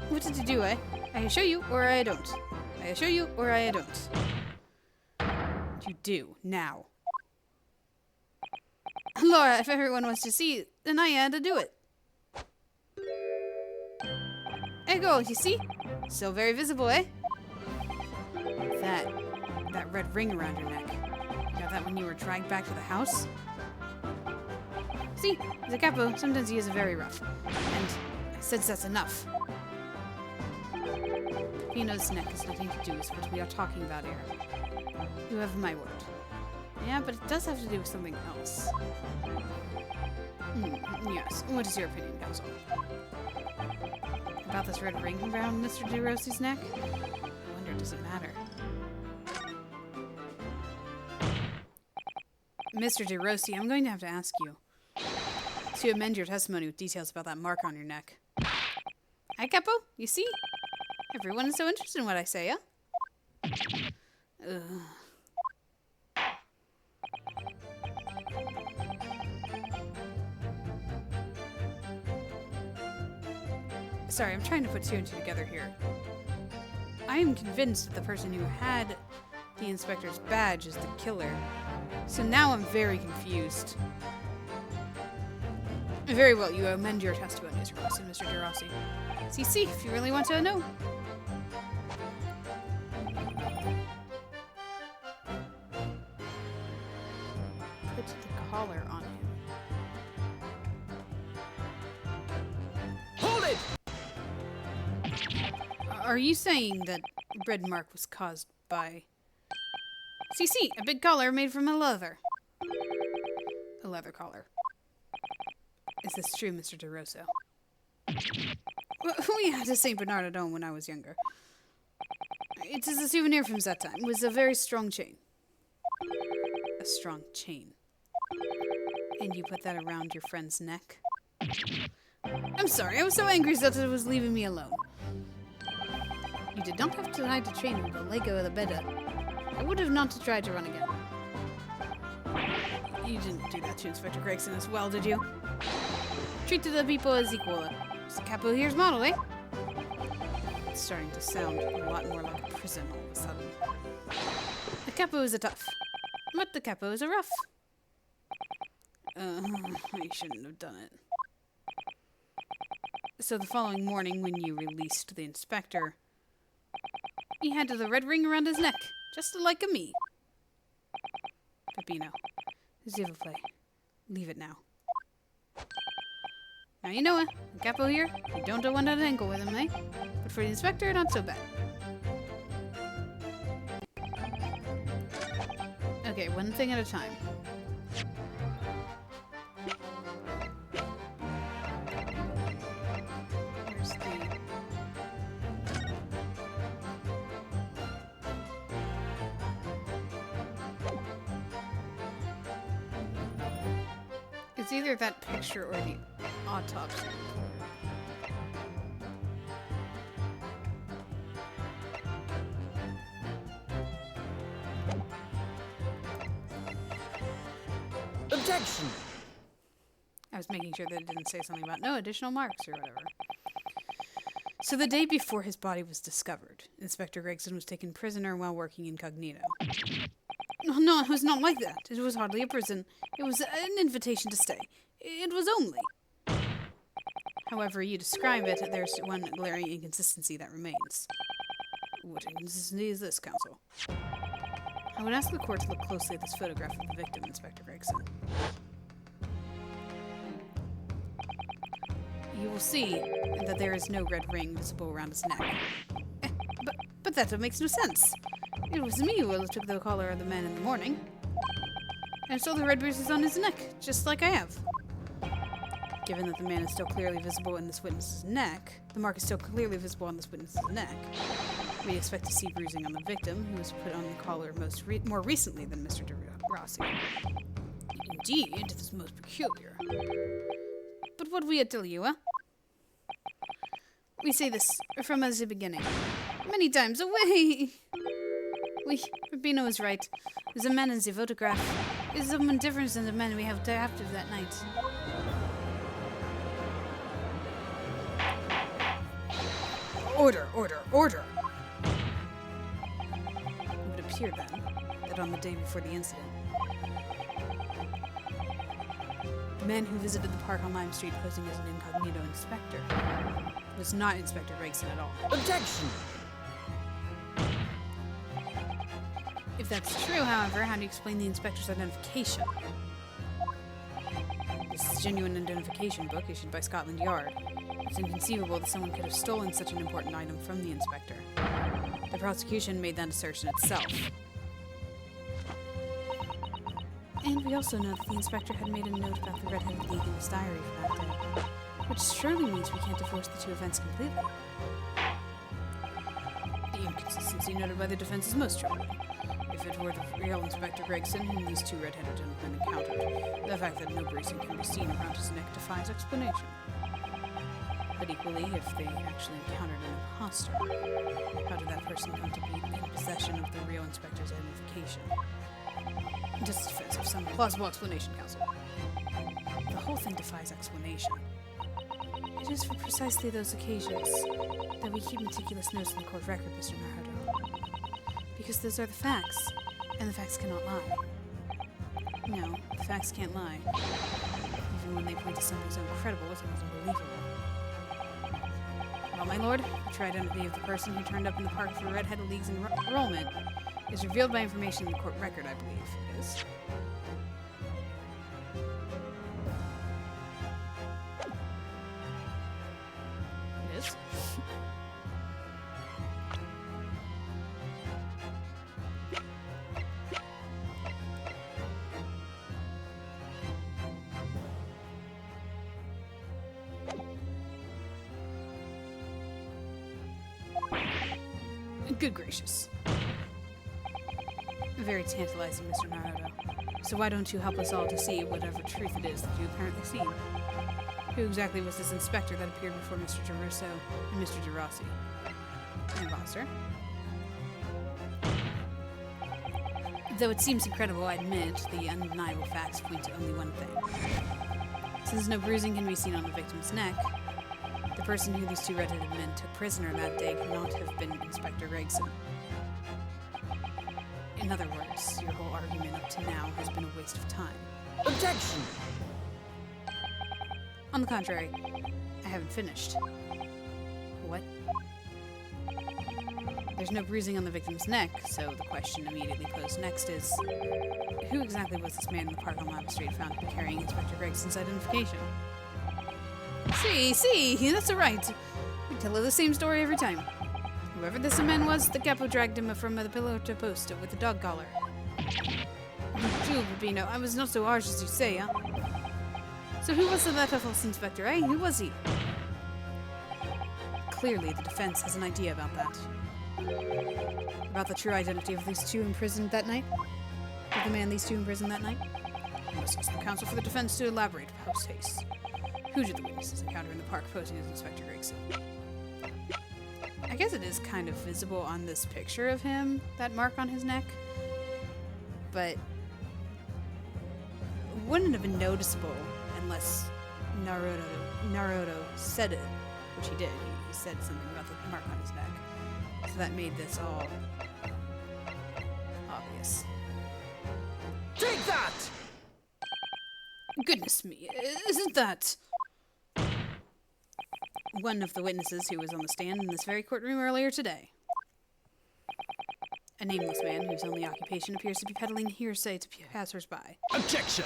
What did you do, eh? I show you, or I don't. I show you, or I don't. You do, now. Laura, if everyone wants to see, then I had to do it. Ego, you see? Still very visible, eh? That red ring around your neck. Got that when you were dragged back to the house? See, the capo, sometimes he is very rough. And I sense that's enough. Peppino's neck has nothing to do with what we are talking about here. You have my word. Yeah, but it does have to do with something else. Yes. What is your opinion, Counsel? About this red ring around Mr. Di Rossi's neck? I wonder, does it matter? Mr. Di Rossi, I'm going to have to ask you to amend your testimony with details about that mark on your neck. Hi, Capo. You see? Everyone is so interested in what I say, huh? Sorry, I'm trying to put two and two together here. I am convinced that the person who had the inspector's badge is the killer. So now I'm very confused. Very well, you amend your testimony as requested, Mr. De Rossi. CC, if you really want to know. Put the collar on him. Hold it! Are you saying that red mark was caused by... CC, a big collar made from a leather. A leather collar. Is this true, Mr. DeRosso? We had a St. Bernard at home when I was younger. It is a souvenir from that time. It was a very strong chain. A strong chain. And you put that around your friend's neck? I'm sorry, I was so angry that it was leaving me alone. You did not have to hide the chain with the Lego of the bed. I would have not tried to run again. You didn't do that to Inspector Gregson as well, did you? Treated the people as equal. It's the capo here's model, eh? It's starting to sound a lot more like a prison all of a sudden. The capo is a tough, but the capo is a rough. I shouldn't have done it. So the following morning, when you released the inspector, he had the red ring around his neck, just like a me. Peppino, s'il vous plaît, leave it now. Now you know it, the capo here, you don't want an ankle with him, eh? But for the inspector, not so bad. Okay, one thing at a time. Where's the... It's either that picture or the autopsy. Objection! I was making sure that it didn't say something about no additional marks or whatever. So the day before his body was discovered, Inspector Gregson was taken prisoner while working incognito. No, it was not like that. It was hardly a prison. It was an invitation to stay. It was only. However you describe it, there's one glaring inconsistency that remains. What inconsistency is this, counsel? I would ask the court to look closely at this photograph of the victim, Inspector Gregson. You will see that there is no red ring visible around his neck. But that makes no sense. It was me who took the collar of the man in the morning. And saw the red bruises on his neck, just like I have. Given that the man is still clearly visible in this witness's neck, the mark is still clearly visible on this witness's neck, we expect to see bruising on the victim, who was put on the collar more recently than Mr. De Rossi. Indeed, it is most peculiar. But what we tell you, huh? We say this from the beginning. Many times away. Peppino is right. The man in the photograph is someone different than the man we have after that night. Order, order, order! It would appear then that on the day before the incident, the man who visited the park on Lime Street posing as an incognito inspector was not Inspector Gregson at all. Objection! If that's true, however, how do you explain the inspector's identification? This is a genuine identification book issued by Scotland Yard. It's inconceivable that someone could have stolen such an important item from the inspector. The prosecution made that assertion itself. And we also know that the inspector had made a note about the red-headed thief in his diary for that day, which surely means we can't divorce the two events completely. The inconsistency noted by the defense is most troubling. If it were the real Inspector Gregson whom these two red-headed gentlemen encountered, the fact that no bruising can be seen around his neck defies explanation. But equally, if they actually encountered an imposter. How did that person come to be in possession of the real inspector's identification? Just defensive, some plausible explanation, Counsel. The whole thing defies explanation. It is for precisely those occasions that we keep meticulous notes in the court record, Mr. Naruto. Because those are the facts, and the facts cannot lie. No, the facts can't lie. Even when they point to something so incredible as almost unbelievable. Well, my lord, the true identity of the person who turned up in the park for Red Headed League's enrollment is revealed by information in the court record, I believe it is. It is? Good gracious. Very tantalizing, Mr. Naruto. So why don't you help us all to see whatever truth it is that you apparently see? Who exactly was this inspector that appeared before Mr. Geruso and Mr. DeRossi? Imposter. Though it seems incredible, I admit, the undeniable facts point to only one thing. Since no bruising can be seen on the victim's neck, the person who these two red-headed men took prisoner that day cannot have been Inspector Gregson. In other words, your whole argument up to now has been a waste of time. Objection! On the contrary, I haven't finished. What? There's no bruising on the victim's neck, so the question immediately posed next is, who exactly was this man in the park on Lava Street found to be carrying Inspector Gregson's identification? See, that's right. We tell her the same story every time. Whoever this man was, the capo dragged him from the pillar to post with a dog collar. True, Peppino, I was not so harsh as you say, huh? So who was that false inspector, eh? Who was he? Clearly, the defense has an idea about that. About the true identity of these two imprisoned that night? Of the man these two imprisoned that night? I must ask the counsel for the defense to elaborate post haste. Who did the witnesses encounter in the park posing as Inspector Gregson? I guess it is kind of visible on this picture of him, that mark on his neck. But wouldn't have been noticeable unless Naruto said it, which he did. He said something about the mark on his neck. So that made this all obvious. Take that! Goodness me, isn't that one of the witnesses who was on the stand in this very courtroom earlier today? A nameless man whose only occupation appears to be peddling hearsay to passers-by. Objection!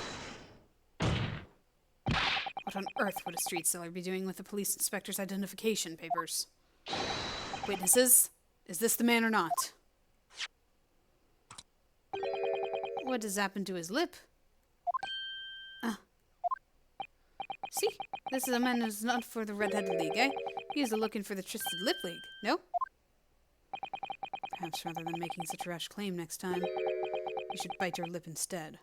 What on earth would a street seller be doing with the police inspector's identification papers? Witnesses, is this the man or not? What has happened to his lip? See, this is a man who's not for the Red-Headed League, eh? He is looking for the Twisted Lip League, no? Perhaps rather than making such a rash claim next time, you should bite your lip instead.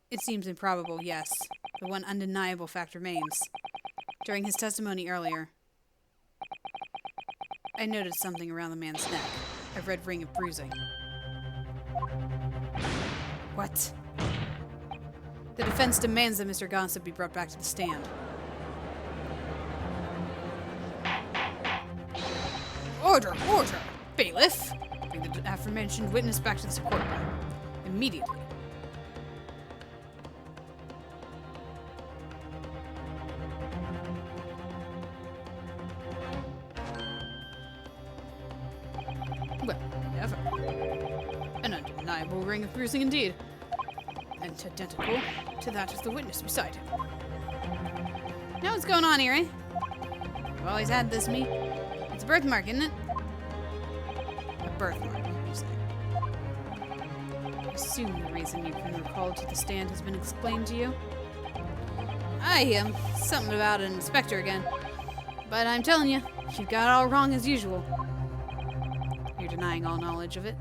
It seems improbable, yes, but one undeniable fact remains. During his testimony earlier, I noticed something around the man's neck. A red ring of bruising. What? The defense demands that Mr. Gossip be brought back to the stand. Order! Bailiff! Bring the aforementioned witness back to the courtroom. Immediately. Well, never. An undeniable ring of bruising indeed. And identical to that of the witness beside him. Now what's going on here, eh? I've always had this, me. It's a birthmark, isn't it? A birthmark, you say. I assume the reason you've been recalled to the stand has been explained to you? Something about an inspector again. But I'm telling you, you've got it all wrong as usual. You're denying all knowledge of it.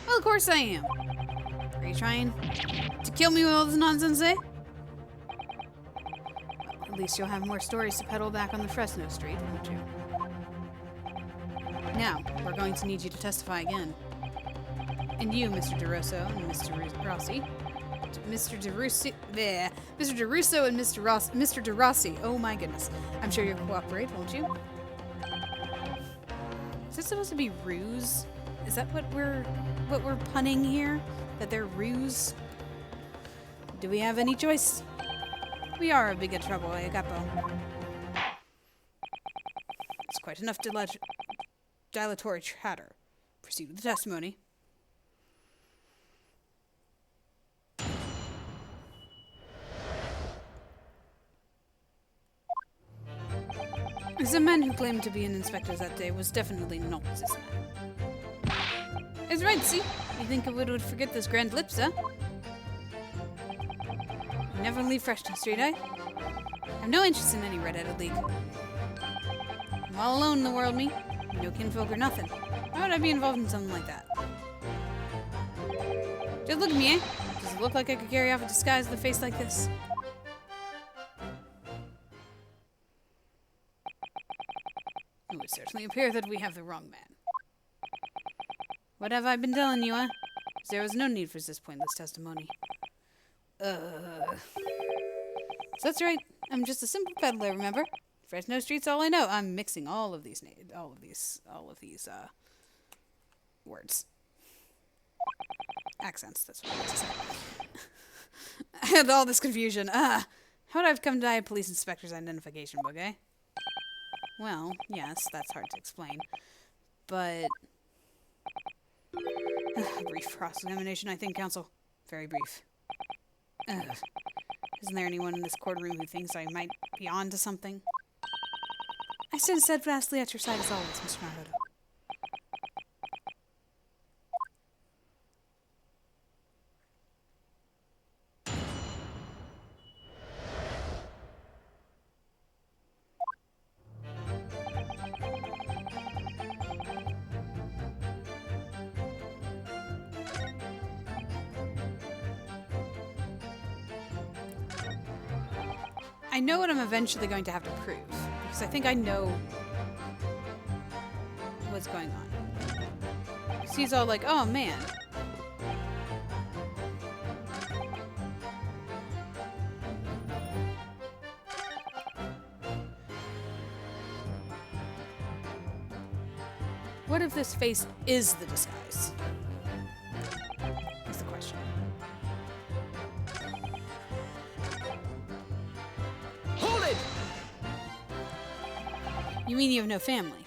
Well, of course I am. Are you trying to kill me with all this nonsense, eh? Well, At least you'll have more stories to peddle back on the Fresno Street, won't you? Now, we're going to need you to testify again. And you, Mr. DeRusso and Mr. Rossi. Mr. DeRusso, bleh. Mr. DeRusso and Mr. DeRossi. Oh my goodness. I'm sure you'll cooperate, won't you? Is this supposed to be ruse? Is that what we're punning here? That they're ruse? Do we have any choice? We are a big in trouble, eh, Capo? It's quite enough dilatory chatter. Proceed with the testimony. The man who claimed to be an inspector that day was definitely not this man. It's right, see? You think I would forget those grand lips, huh? You never leave Fresno Street, eh? I have no interest in any red-headed league. I'm all alone in the world, me. No kinfolk or nothing. Why would I be involved in something like that? Just look at me, eh? Does it look like I could carry off a disguise with a face like this? It would certainly appear that we have the wrong man. What have I been telling you, eh? There was no need for this pointless testimony. So that's right. I'm just a simple peddler, remember? Fresno Street's all I know. I'm mixing all of these words. Accents, that's what I meant to say. I had all this confusion. How would I have come to die a police inspector's identification book, eh? Well, yes, that's hard to explain. But... brief cross-examination, I think, counsel. Very brief. Isn't there anyone in this courtroom who thinks I might be on to something? I stand steadfastly at your side as always, Mr. Naruto. I know what I'm eventually going to have to prove, because I think I know what's going on. He's all like, oh man. What if this face is the disguise? That's the question. Hold it! You mean you have no family?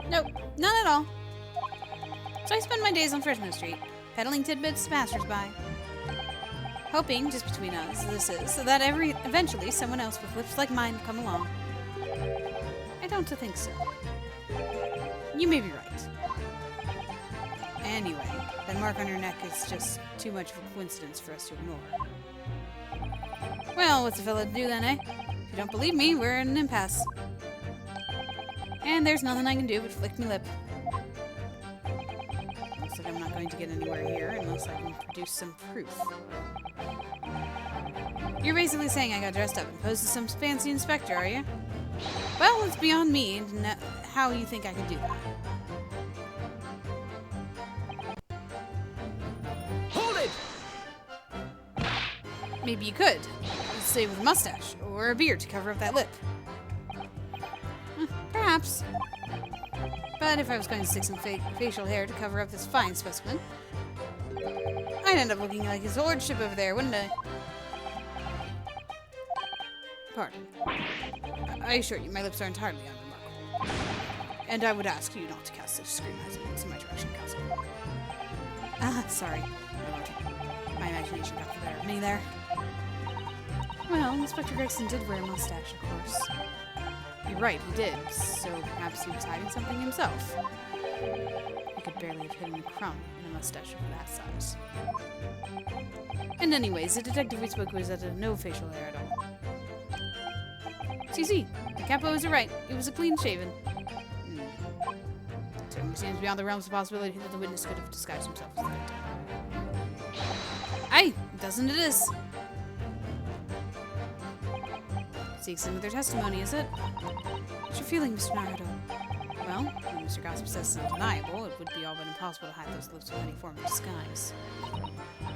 Nope, none at all. So I spend my days on Fresno Street, peddling tidbits to passersby. Hoping, just between us, this is, so that eventually someone else with lips like mine will come along. I don't think so. You may be right. Anyway, that mark on your neck is just too much of a coincidence for us to ignore. Well, what's a fella to do then, eh? If you don't believe me, we're in an impasse. And there's nothing I can do but flick me lip. Looks like I'm not going to get anywhere here unless I can produce some proof. You're basically saying I got dressed up and posed as some fancy inspector, are you? Well, it's beyond me to know how you think I can do that. Hold it! Maybe you could. Let's say with a mustache or a beard to cover up that lip. Perhaps. But if I was going to stick some fake facial hair to cover up this fine specimen, I'd end up looking like his lordship over there, wouldn't I? Pardon. I assure you, my lips are entirely unremarkable. And I would ask you not to cast such scrutinizing looks in my direction, counsel. Sorry. My imagination got the better of me there. Well, Inspector Gregson did wear a mustache, of course. You're right, he did. So perhaps he was hiding something himself. He could barely have hidden a crumb in a mustache of that size. And anyways, the detective we spoke with had no facial hair at all. See, the capo was right. He was a clean-shaven. Certainly seems beyond the realms of possibility that the witness could have disguised himself as the victim. Aye, doesn't it is? sneaks in with their testimony, is it? What's your feeling, Mr. Naruto? Well, when Mr. Gossip says it's undeniable, it would be all but impossible to hide those lips with any form of disguise.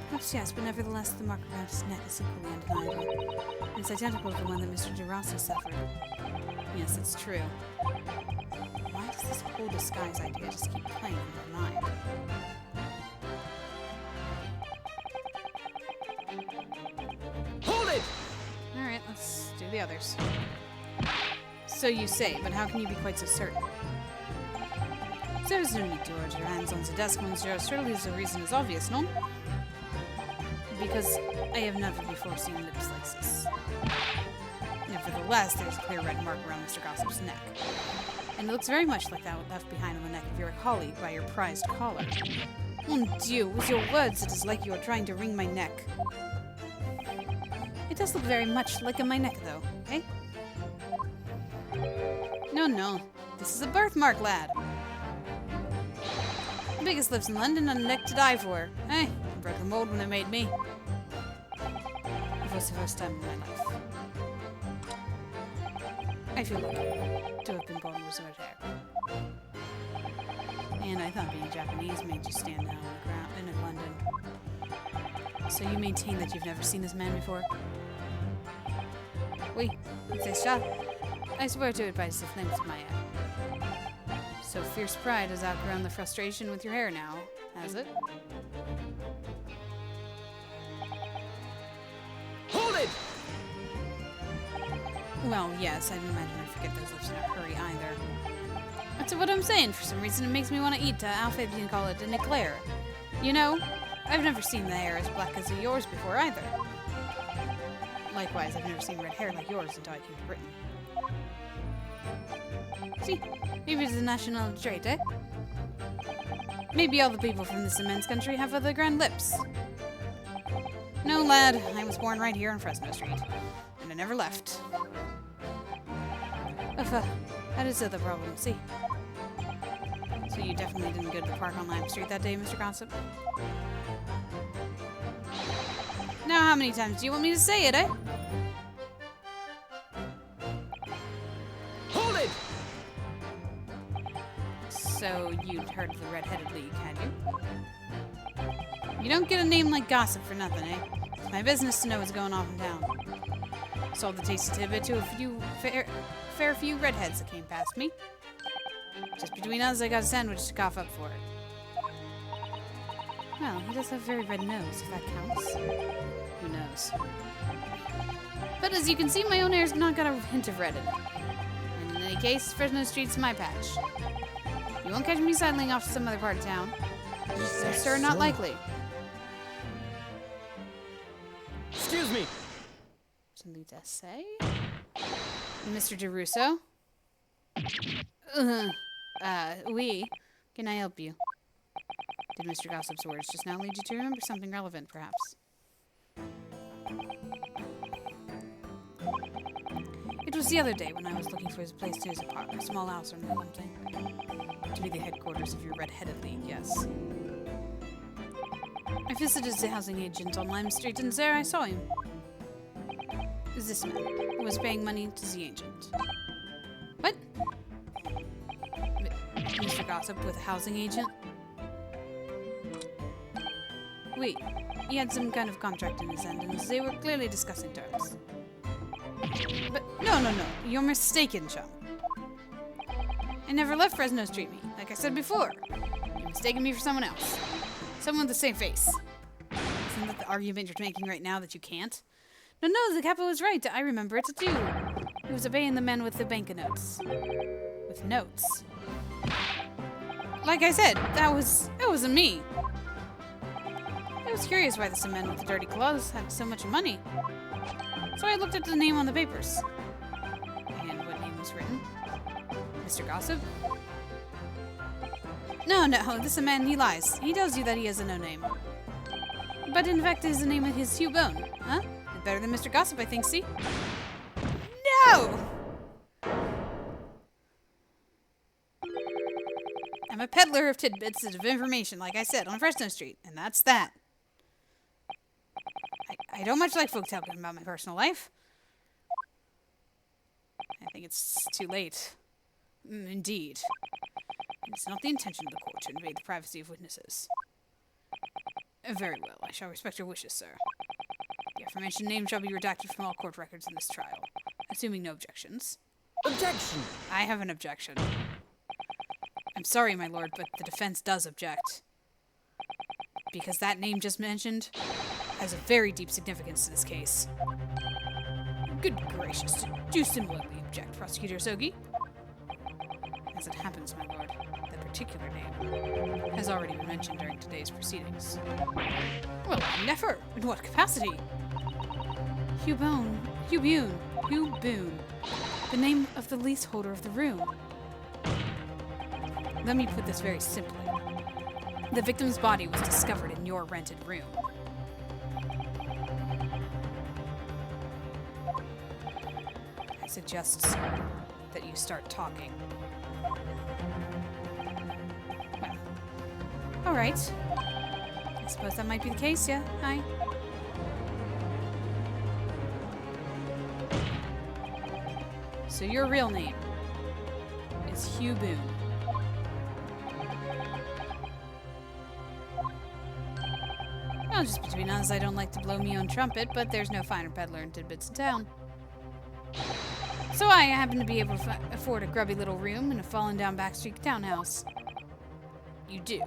Perhaps yes, but nevertheless, the mark around his neck is equally undeniable. And it's identical to the one that Mr. DeRossi suffered. Yes, it's true. Why does this whole disguise idea just keep playing in my mind? Hold it! Alright, let's do the others. So you say, but how can you be quite so certain? There's no need to order your hands on the desk, monsieur. Surely the reason is obvious, no? Because I have never before seen lips like this. Nevertheless, there's a clear red mark around Mr. Gossip's neck. And it looks very much like that left behind on the neck of your colleague by your prized collar. Mon Dieu, with your words, it is like you are trying to wring my neck. It does look very much like my neck, though, eh? No. This is a birthmark, lad. The biggest lips in London and a neck to die for. Eh, I broke the mold when they made me. It was the first time in my life. I feel lucky to have been born with red hair. And I thought being Japanese made you stand out on the ground in London. So you maintain that you've never seen this man before? Oui, c'est ça. I swear to it by the flames of my eye. So fierce pride has outgrown the frustration with your hair now, has it? Hold it! Well, yes, I'd imagine I forget those lips in a hurry either. That's what I'm saying. For some reason, it makes me want to eat Alfred and call it an eclair. You know, I've never seen the hair as black as yours before either. Likewise, I've never seen red hair like yours until I came to Britain. See, maybe it's a national trait, eh? Maybe all the people from this immense country have other grand lips. No, lad, I was born right here on Fresno Street, and I never left. That is the other problem, see? So you definitely didn't go to the park on Lime Street that day, Mr. Gossip? Now, how many times do you want me to say it, eh? Hold it! So you'd heard of the Red-Headed League, had you? You don't get a name like Gossip for nothing, eh? It's my business to know what's going on in town. Sold the tasty tidbit to a fair few redheads that came past me. Just between us, I got a sandwich to cough up for it. Well, he does have a very red nose, if that counts. Who knows? But as you can see, my own hair's not got a hint of red in it. And in any case, Fresno Street's my patch. You won't catch me sidling off to some other part of town. No, sir, not likely. Excuse me! Something to say? Mr. DeRusso? Oui. Can I help you? Did Mr. Gossip's words just now lead you to remember something relevant, perhaps? It was the other day when I was looking for his place to his apartment, a small house or something. To be the headquarters of your Red-Headed League, yes. I visited the housing agent on Lime Street, and there I saw him. This man, who was paying money to the agent. What? Mr. Gossip with a housing agent? Wait, he had some kind of contract in his hand, and they were clearly discussing terms. But no, you're mistaken, chum. I never left Fresno Street, like I said before. You're mistaking me for someone else. Someone with the same face. Isn't that the argument you're making right now that you can't? No, the capo was right. I remember it too. He was obeying the men with the banknotes. With notes. Like I said, that wasn't me. I was curious why this man with the dirty clothes had so much money. So I looked at the name on the papers. And what name was written? Mr. Gossip? No, this man, he lies. He tells you that he has a no name. But in fact, his name is Hugh Bone. Huh? Better than Mr. Gossip, I think, see? No! I'm a peddler of tidbits of information, like I said, on Fresno Street, and that's that. I don't much like folk talking about my personal life. I think it's too late. Indeed. It's not the intention of the court to invade the privacy of witnesses. Very well, I shall respect your wishes, sir. The aforementioned name shall be redacted from all court records in this trial, assuming no objections. Objection! I have an objection. I'm sorry, my lord, but the defense does object. Because that name just mentioned has a very deep significance to this case. Good gracious, do you similarly object, Prosecutor Sogi? As it happens, my lord, that particular name has already been mentioned during today's proceedings. Well, never! In what capacity? Hugh Boone. The name of the leaseholder of the room. Let me put this very simply. The victim's body was discovered in your rented room. I suggest, sir, that you start talking. Well, all right. I suppose that might be the case, yeah? Hi. So your real name is Hugh Boone. Well, just between us, I don't like to blow me own trumpet, but there's no finer peddler in tidbits in town. So I happen to be able to afford a grubby little room in a fallen-down backstreet townhouse. You do.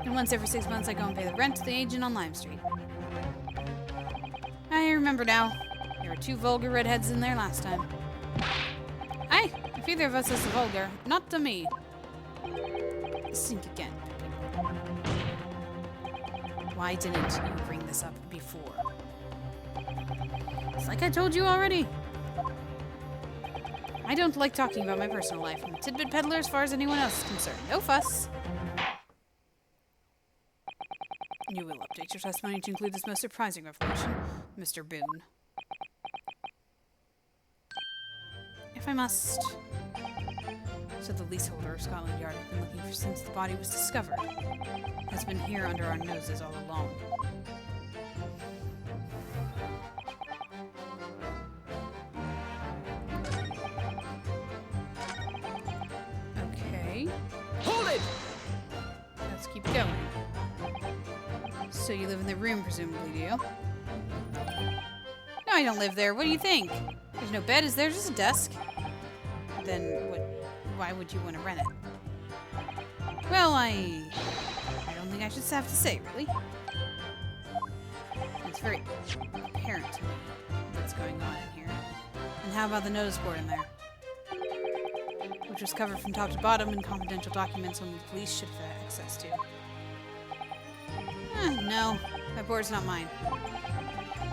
And once every 6 months, I go and pay the rent to the agent on Lime Street. I remember now. There were 2 vulgar redheads in there last time. Aye, if either of us is vulgar, not to me. Sink again. Why didn't you bring this up before? It's like I told you already. I don't like talking about my personal life. I'm a tidbit peddler as far as anyone else is concerned. No fuss. You will update your testimony to include this most surprising revelation, Mr. Boone. If I must. So the leaseholder of Scotland Yard have been looking for since the body was discovered. Has been here under our noses all along. Okay. Hold it! Let's keep going. So you live in the room, presumably, do you? No, I don't live there. What do you think? There's no bed, is there? Just a desk. Then why would you want to rent it? Well, I don't think I should have to say, really. It's very apparent to me what's going on in here. And how about the notice board in there? Which was covered from top to bottom in confidential documents only the police should have had access to. No, that board's not mine.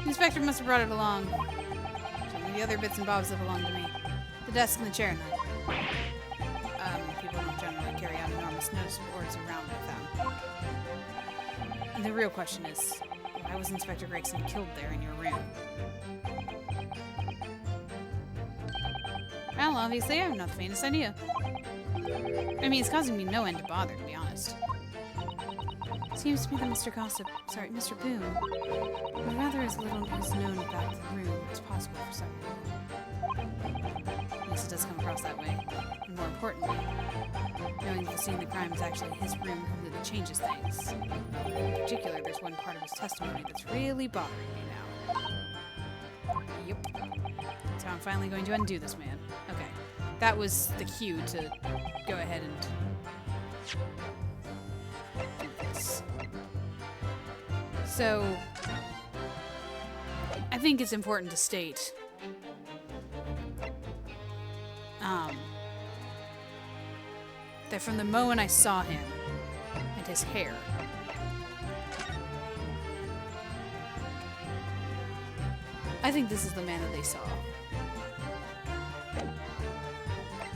The inspector must have brought it along. Only the other bits and bobs that belong to me. The desk and the chair and that. People don't generally carry out enormous notice boards around with them. And the real question is, why was Inspector Gregson killed there in your room? Well, obviously I have not the faintest idea. I mean, it's causing me no end of bother, to be honest. Seems to me that Mr. Boone, would rather as little is known about the room as possible for some reason. At least it does come across that way. And more importantly, knowing that the scene of the crime is actually his room completely changes things. In particular, there's one part of his testimony that's really bothering me now. Yep. So I'm finally going to undo this man. Okay. That was the cue to go ahead and do this. So, I think it's important to state that from the moment I saw him and his hair, I think this is the man that they saw.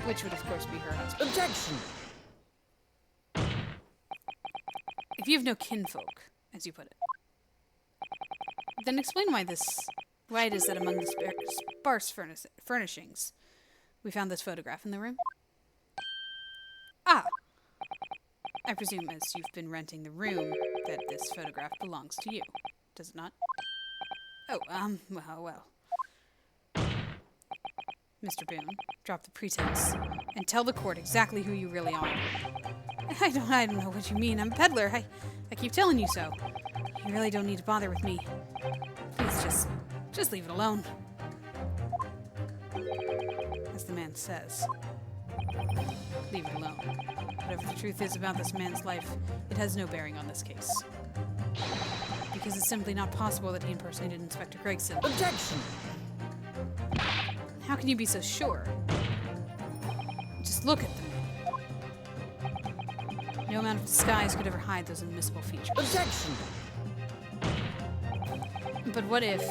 Which would, of course, be her husband. Objection! If you have no kinfolk, as you put it, then explain why it is that among the sparse furnishings, we found this photograph in the room. Ah! I presume as you've been renting the room, that this photograph belongs to you, does it not? Oh, well. Mr. Boone. Drop the pretense. And tell the court exactly who you really are. I don't know what you mean. I'm a peddler. I keep telling you so. You really don't need to bother with me. Please just leave it alone. As the man says. Leave it alone. Whatever the truth is about this man's life, it has no bearing on this case. Because it's simply not possible that he impersonated Inspector Gregson. Objection! How can you be so sure? Just look at them. No amount of disguise could ever hide those admissible features. Objection! But what if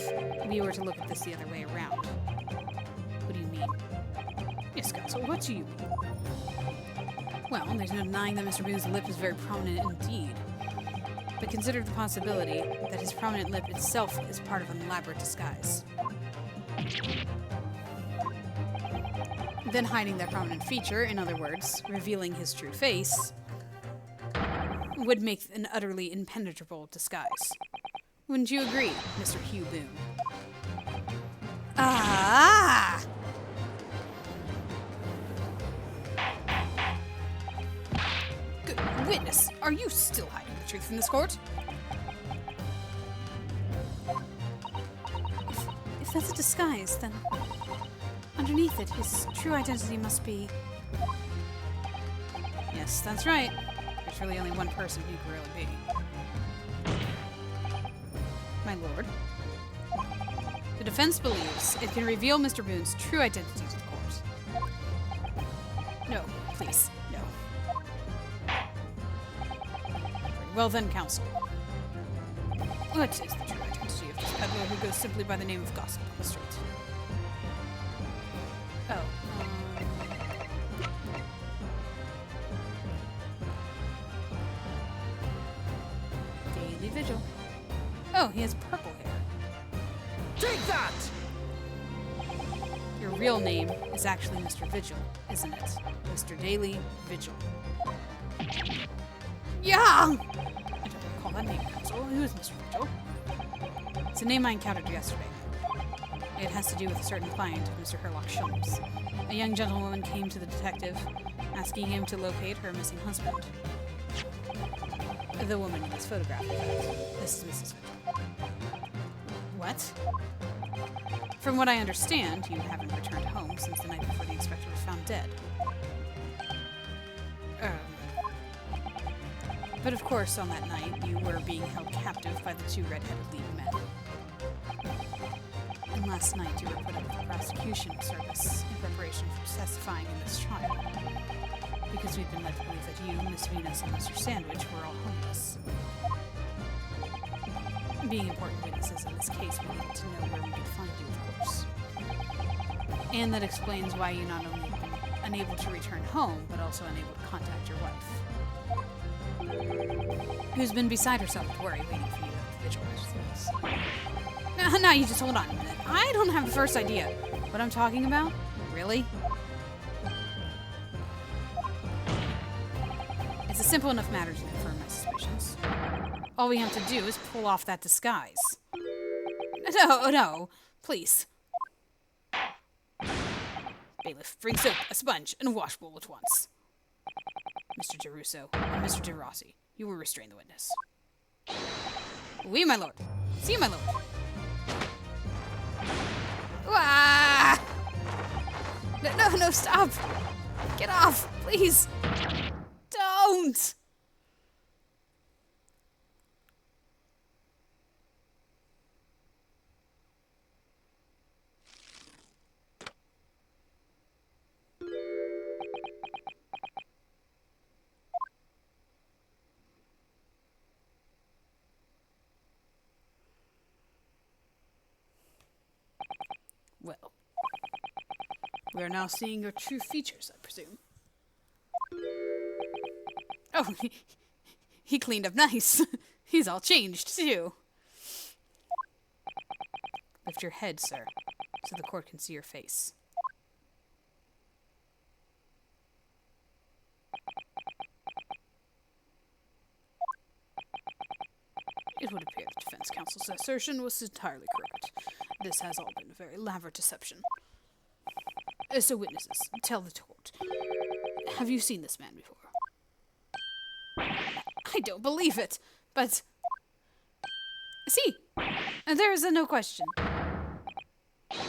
we were to look at this the other way around? What do you mean? Yes, counsel, what do you mean? Well, there's no denying that Mr. Boone's lip is very prominent indeed. But consider the possibility that his prominent lip itself is part of an elaborate disguise. Then hiding that prominent feature, in other words, revealing his true face, would make an utterly impenetrable disguise. Wouldn't you agree, Mr. Hugh Boone? Ah! Good witness, are you still hiding the truth from this court? If that's a disguise, then underneath it, his true identity must be... Yes, that's right. There's really only one person who could really be. My lord. The defense believes it can reveal Mr. Boone's true identity to the court. No, please, no. Very well then, counsel. What is the true identity of this peddler who goes simply by the name of Gossip on the street? Oh, Daily Vigil. Oh, he has purple hair. Take that! Your real name is actually Mr. Vigil, isn't it? Mr. Daily Vigil. Yeah! I don't recall that name, counsel. Who is Mr. Vigil? It's a name I encountered yesterday. It has to do with a certain client of Mr. Herlock Sholmes. A young gentlewoman came to the detective, asking him to locate her missing husband. The woman in this photograph. This is Mrs. Vigil. What? From what I understand, you haven't returned home since the night before the inspector was found dead. But of course, on that night, you were being held captive by the two red-headed lead men. And last night, you were put under the prosecution service in preparation for testifying in this trial. Because we've been led to believe that you, Miss Venus, and Mr. Sandwich were all homeless. Being important witnesses in this case, we needed to know where we could find you, of course. And that explains why you not only have been unable to return home, but also unable to contact your wife. Who's been beside herself with worry, waiting for you to visualize things. Now, you just hold on a minute. I don't have the first idea what I'm talking about. Really? It's a simple enough matter to confirm my suspicions. All we have to do is pull off that disguise. No, please. Bailiff, bring soap, a sponge, and a washbowl at once. Mr. DeRusso and Mr. DeRossi, you will restrain the witness. Oui, my lord. See, my lord. Ah! No, stop! Get off, please! Don't! Well, we are now seeing your true features, I presume. Oh, he cleaned up nice. He's all changed, too. Lift your head, sir, so the court can see your face. It would appear the defense counsel's assertion was entirely correct. This has all been a very elaborate deception. So witnesses, tell the court. Have you seen this man before? I don't believe it, but... See, there is no question.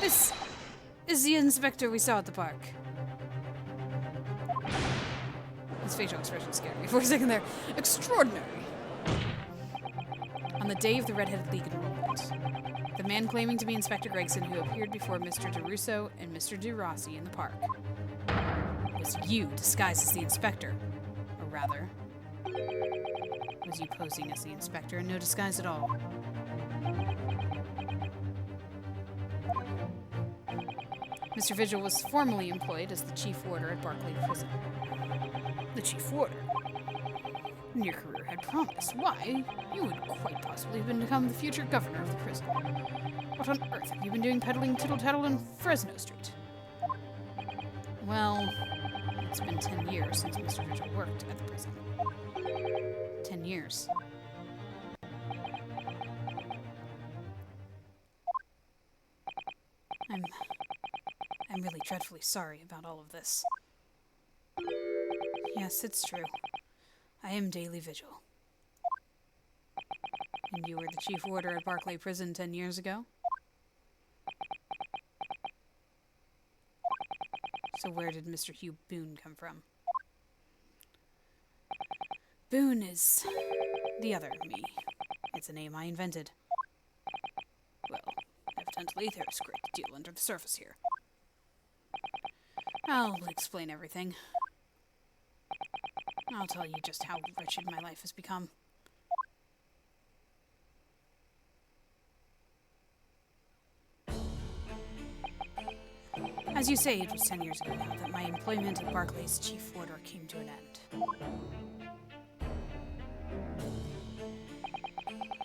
This is the inspector we saw at the park. His facial expression scared me for a second there. Extraordinary. On the day of the Red-Headed League enrollment, the man claiming to be Inspector Gregson who appeared before Mr. DeRusso and Mr. DeRossi in the park was you disguised as the inspector. Or rather, was you posing as the inspector in no disguise at all. Mr. Vigil was formerly employed as the chief warder at Barclay Prison. The chief warder? And your career had promise. Why, you would quite possibly have become the future governor of the prison. What on earth have you been doing peddling tittle-tattle in Fresno Street? Well, it's been 10 years since Mr. Vigil worked at the prison. 10 years. I'm really dreadfully sorry about all of this. Yes, it's true. I am Daily Vigil. And you were the chief warder at Barclay Prison 10 years ago? So where did Mr. Hugh Boone come from? Boone is the other me. It's a name I invented. Well, evidently there's a great deal under the surface here. I'll explain everything. I'll tell you just how wretched my life has become. As you say, it was 10 years ago now that my employment at Barclay's chief warder came to an end.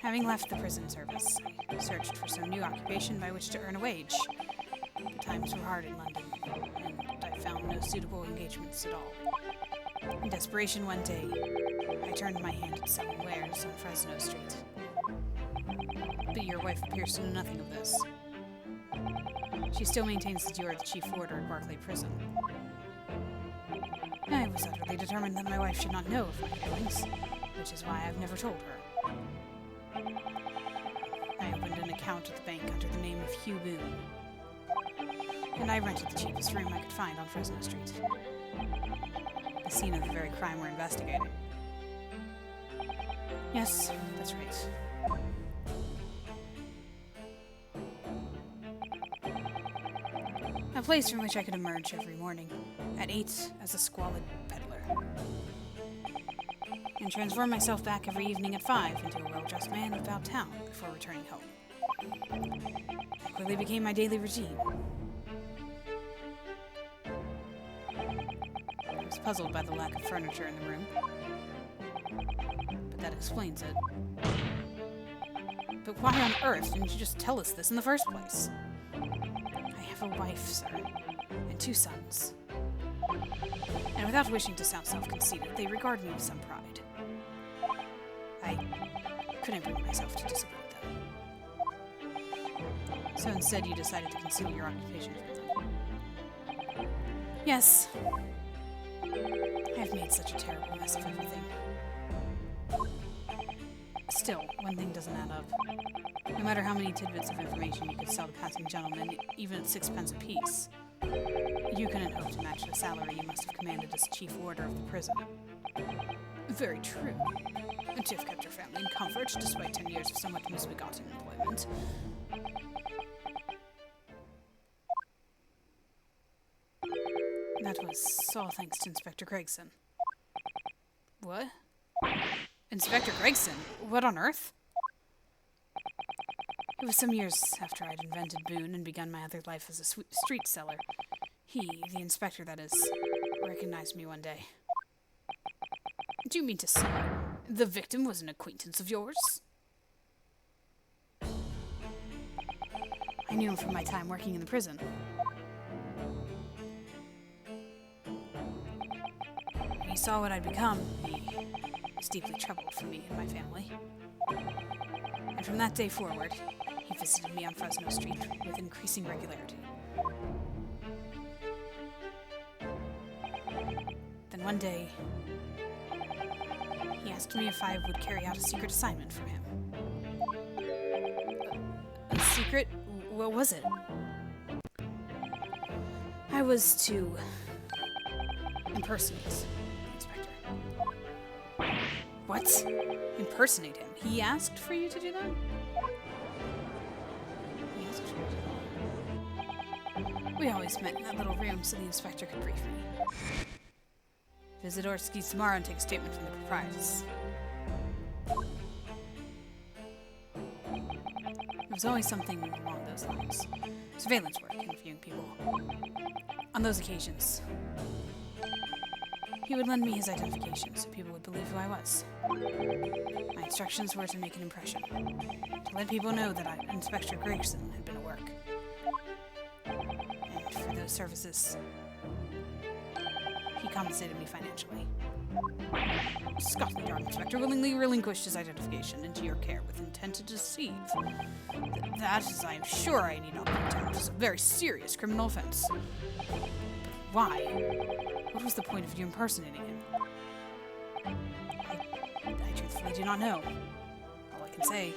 Having left the prison service, I searched for some new occupation by which to earn a wage. The times were hard in London, and I found no suitable engagements at all. In desperation one day, I turned my hand at selling wares on Fresno Street. But your wife appears to know nothing of this. She still maintains that you are the chief warder at Barclay Prison. I was utterly determined that my wife should not know of my feelings, which is why I've never told her. I opened an account at the bank under the name of Hugh Boone, and I rented the cheapest room I could find on Fresno Street. The scene of the very crime we're investigating. Yes, that's right. A place from which I could emerge every morning, at 8 as a squalid peddler, and transform myself back every evening at 5 into a well-dressed man about town before returning home. It quickly became my daily routine. I was puzzled by the lack of furniture in the room, but that explains it. But why on earth didn't you just tell us this in the first place? I have a wife, sir, and 2 sons. And without wishing to sound self-conceited, they regard me with some pride. I couldn't bring myself to disappoint them. So instead you decided to conceal your occupation from them. Yes. I've made such a terrible mess of everything. Still, one thing doesn't add up. No matter how many tidbits of information you could sell to passing gentlemen, even at 6 pence apiece, you couldn't hope to match the salary you must have commanded as chief warder of the prison. Very true. Tiff kept her family in comfort, despite 10 years of somewhat misbegotten employment. That was all thanks to Inspector Gregson. What? Inspector Gregson? What on earth? It was some years after I'd invented Boone and begun my other life as a street seller. He, the inspector that is, recognized me one day. Do you mean to say the victim was an acquaintance of yours? I knew him from my time working in the prison. When he saw what I'd become, he was deeply troubled for me and my family. And from that day forward, he visited me on Fresno Street with increasing regularity. one day, he asked me if I would carry out a secret assignment for him. A secret? What was it? I was to impersonate the inspector. What? Impersonate him? He asked for you to do that? He asked for you to do that. We always met in that little room so the inspector could brief me. Visit Orski's tomorrow and take a statement from the proprietress. There was always something along those lines. Surveillance work, interviewing people. On those occasions, he would lend me his identification so people would believe who I was. My instructions were to make an impression, to let people know that Inspector Gregson had been at work. And for those services, he compensated me financially. Scotland Yard Inspector willingly relinquished his identification into your care with intent to deceive. That, as I am sure I need not point out, is a very serious criminal offense. But why? What was the point of you impersonating him? I truthfully do not know. All I can say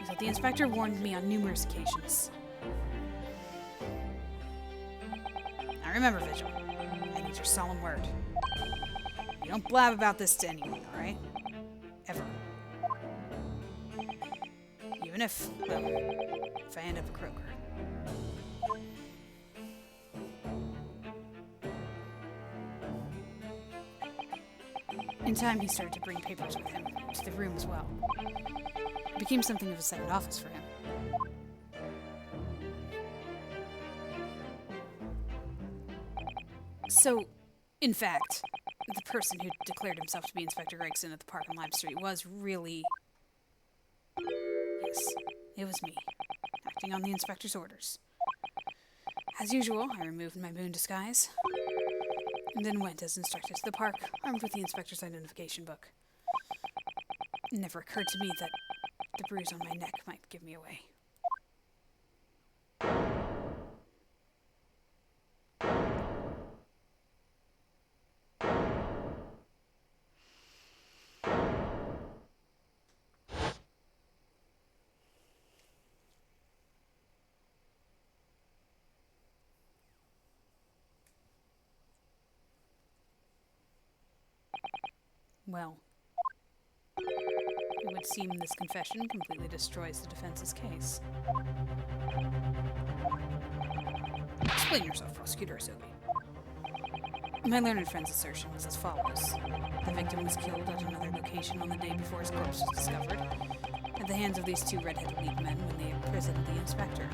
is that the inspector warned me on numerous occasions. Now remember, Vigil, I need your solemn word. You don't blab about this to anyone, alright? Ever. Even if, well, if I end up a croaker. In time, he started to bring papers with him to the room as well. It became something of a second office for him. So, in fact, the person who declared himself to be Inspector Gregson at the park on Lime Street was really... Yes, it was me, acting on the inspector's orders. As usual, I removed my moon disguise, and then went as instructed to the park, armed with the inspector's identification book. It never occurred to me that the bruise on my neck might give me away. Well, it would seem this confession completely destroys the defense's case. Explain yourself, Prosecutor Asobi. My learned friend's assertion was as follows. The victim was killed at another location on the day before his corpse was discovered, at the hands of these two red-headed lead men when they imprisoned the inspector.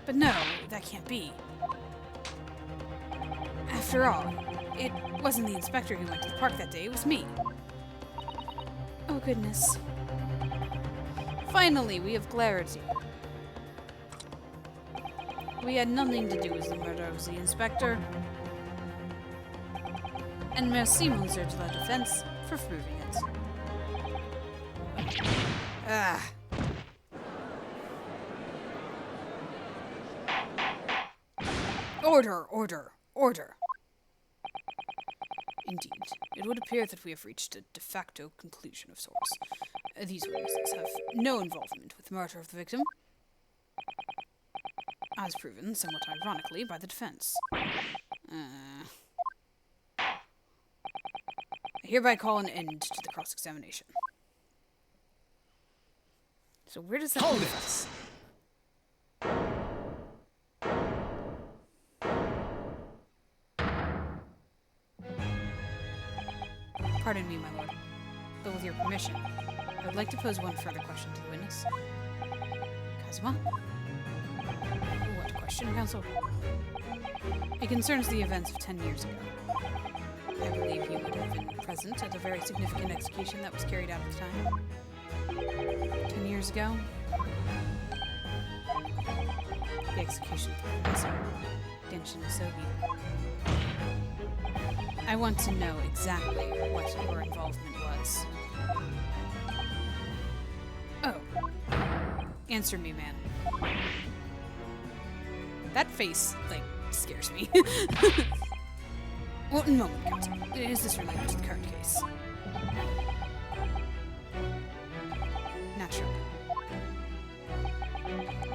But no, that can't be. After all, it wasn't the inspector who went to the park that day, it was me. Oh goodness. Finally, we have clarity. We had nothing to do with the murder of the inspector. And merci, monsieur de la defense, for proving it. Ah. Order, order, order. Indeed, it would appear that we have reached a de facto conclusion of sorts. These witnesses have no involvement with the murder of the victim, as proven, somewhat ironically, by the defense. I hereby call an end to the cross-examination. So where does that leave us? Pardon me, my lord, but with your permission, I would like to pose one further question to the witness. Kazuma? What question, counsel? It concerns the events of 10 years ago. I believe you would have been present at a very significant execution that was carried out at the time. 10 years ago? The execution of Professor Genshin Asobi. I want to know exactly what your involvement was. Oh. Answer me, man. That face, like, scares me. One moment, Counsel. Is this related to the current case? Naturally.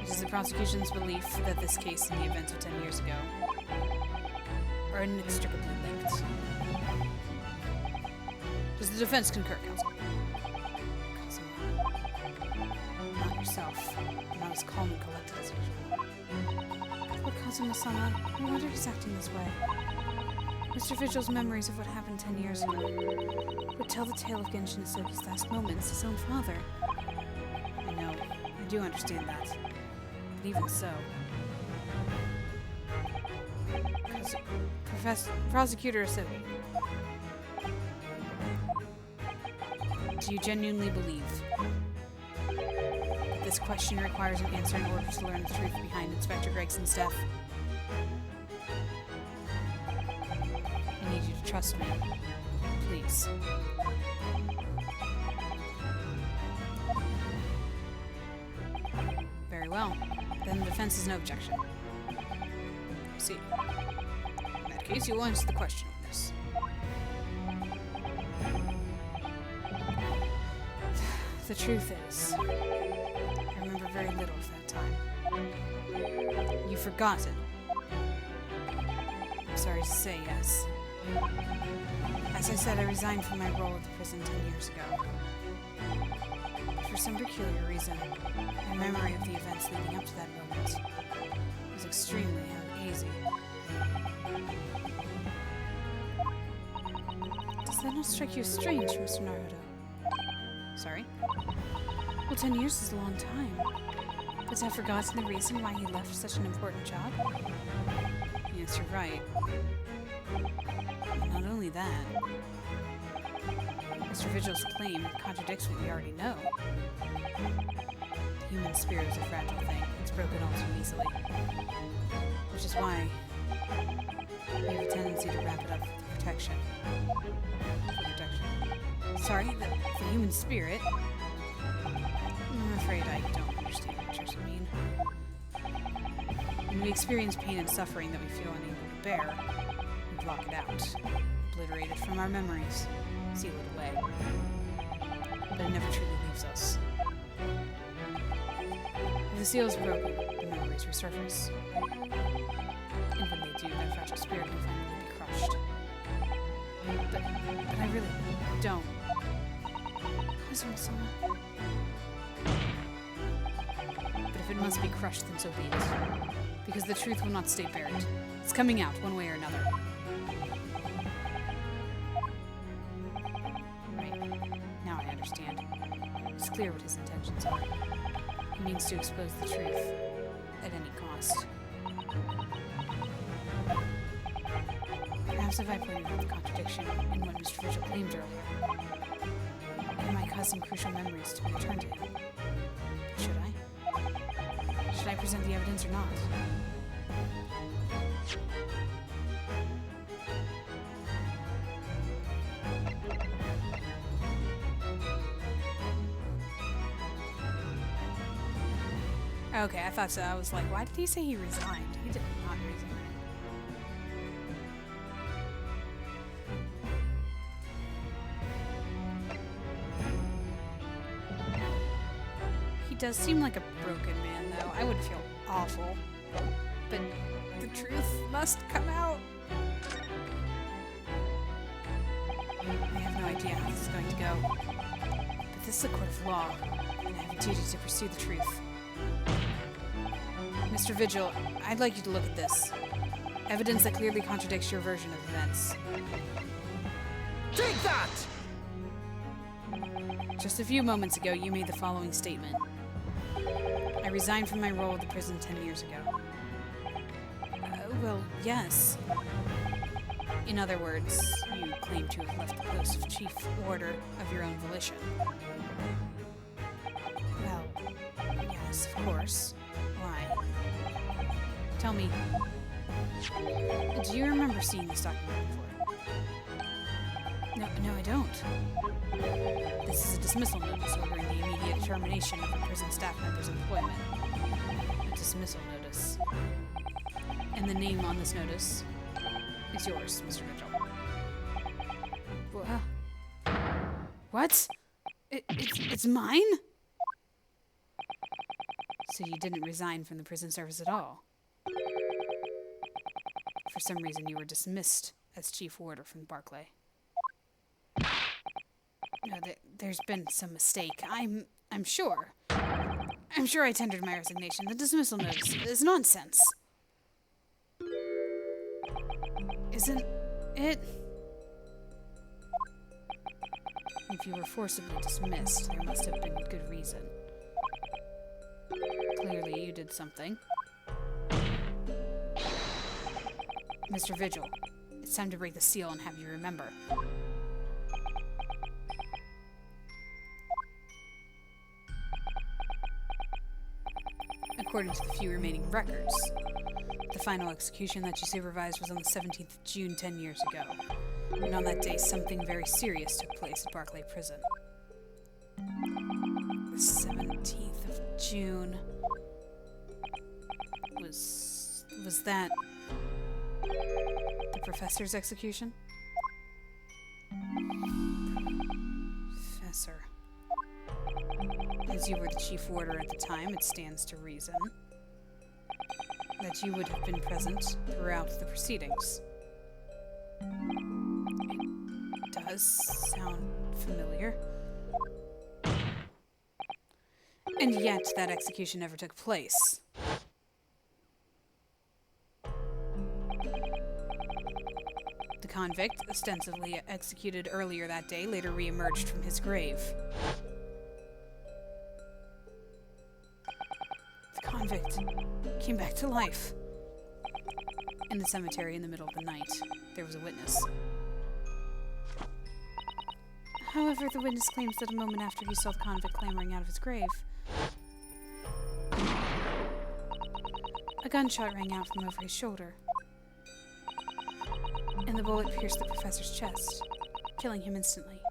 It is the prosecution's belief that this case and the events of 10 years ago are inextricably linked. Does the defense concur, Counsel? Kazuma. Not yourself. Not as calm and collected as usual. Poor Kazuma-sama. No wonder he's acting this way. Mr. Vigil's memories of what happened 10 years ago would tell the tale of Genshin Isoki's last moments, his own father. I know. I do understand that. But even so... Prosecutor Isoki, do you genuinely believe that this question requires an answer in order to learn the truth behind Inspector Gregson's death? I need you to trust me. Please. Very well. Then the defense has no objection. I see. In that case, you will answer the question on this. The truth is, I remember very little of that time. You've forgotten. I'm sorry to say, yes. As I said, I resigned from my role at the prison 10 years ago. But for some peculiar reason, my memory of the events leading up to that moment was extremely uneasy. Does that not strike you as strange, Mr. Naruto? Sorry? Well, 10 years is a long time. But to have forgotten the reason why he left such an important job? Yes, you're right. And not only that, Mr. Vigil's claim contradicts what we already know. The human spirit is a fragile thing. It's broken all too easily. Which is why we have a tendency to wrap it up with protection. Sorry, the human spirit? I'm afraid I don't understand what you mean. When we experience pain and suffering that we feel unable to bear, we block it out, obliterate it from our memories, seal it away. But it never truly leaves us. When the seal is broken, the memories resurface. And when they do, that fragile spirit will finally be crushed. But I really don't. Kazuma-sama. But if it must be crushed, then so be it. Because the truth will not stay buried. It's coming out, one way or another. Right. Now I understand. It's clear what his intentions are. He means to expose the truth. At any cost. Perhaps if I pointed out the contradiction in what Mr. Vigil claimed earlier, it might cause some crucial memories to be returned to him. Should I? Should I present the evidence or not? Okay, I thought so. I was like, why did he say he resigned? He did not resign. He does seem like a broken man, though. I would feel awful. But the truth must come out. I have no idea how this is going to go. But this is a court of law, and I have a duty to pursue the truth. Mr. Vigil, I'd like you to look at this. Evidence that clearly contradicts your version of events. Take that! Just a few moments ago, you made the following statement. I resigned from my role at the prison 10 years ago. Well, yes. In other words, you claim to have left the post of chief warder of your own volition. Well, yes, of course. Why? Tell me, do you remember seeing this document before? No, I don't. This is a dismissal notice ordering the immediate termination of a prison staff member's employment. A dismissal notice. And the name on this notice is yours, Mr. Vigil. What? It's mine? So you didn't resign from the prison service at all? For some reason you were dismissed as chief warder from Barclay. No, there's been some mistake. I'm sure. I'm sure I tendered my resignation. The dismissal notice is nonsense. Isn't it? If you were forcibly dismissed, there must have been good reason. Clearly you did something. Mr. Vigil, it's time to break the seal and have you remember. According to the few remaining records, the final execution that you supervised was on the 17th of June 10 years ago. And on that day, something very serious took place at Barclay Prison. The 17th of June... Was that... the professor's execution? Professor. As you were the chief warder at the time, it stands to reason that you would have been present throughout the proceedings. It does sound familiar. And yet, that execution never took place. The convict, ostensibly executed earlier that day, later re-emerged from his grave. The convict came back to life. In the cemetery in the middle of the night, there was a witness. However, the witness claims that a moment after he saw the convict clambering out of his grave, a gunshot rang out from over his shoulder, and the bullet pierced the professor's chest, killing him instantly.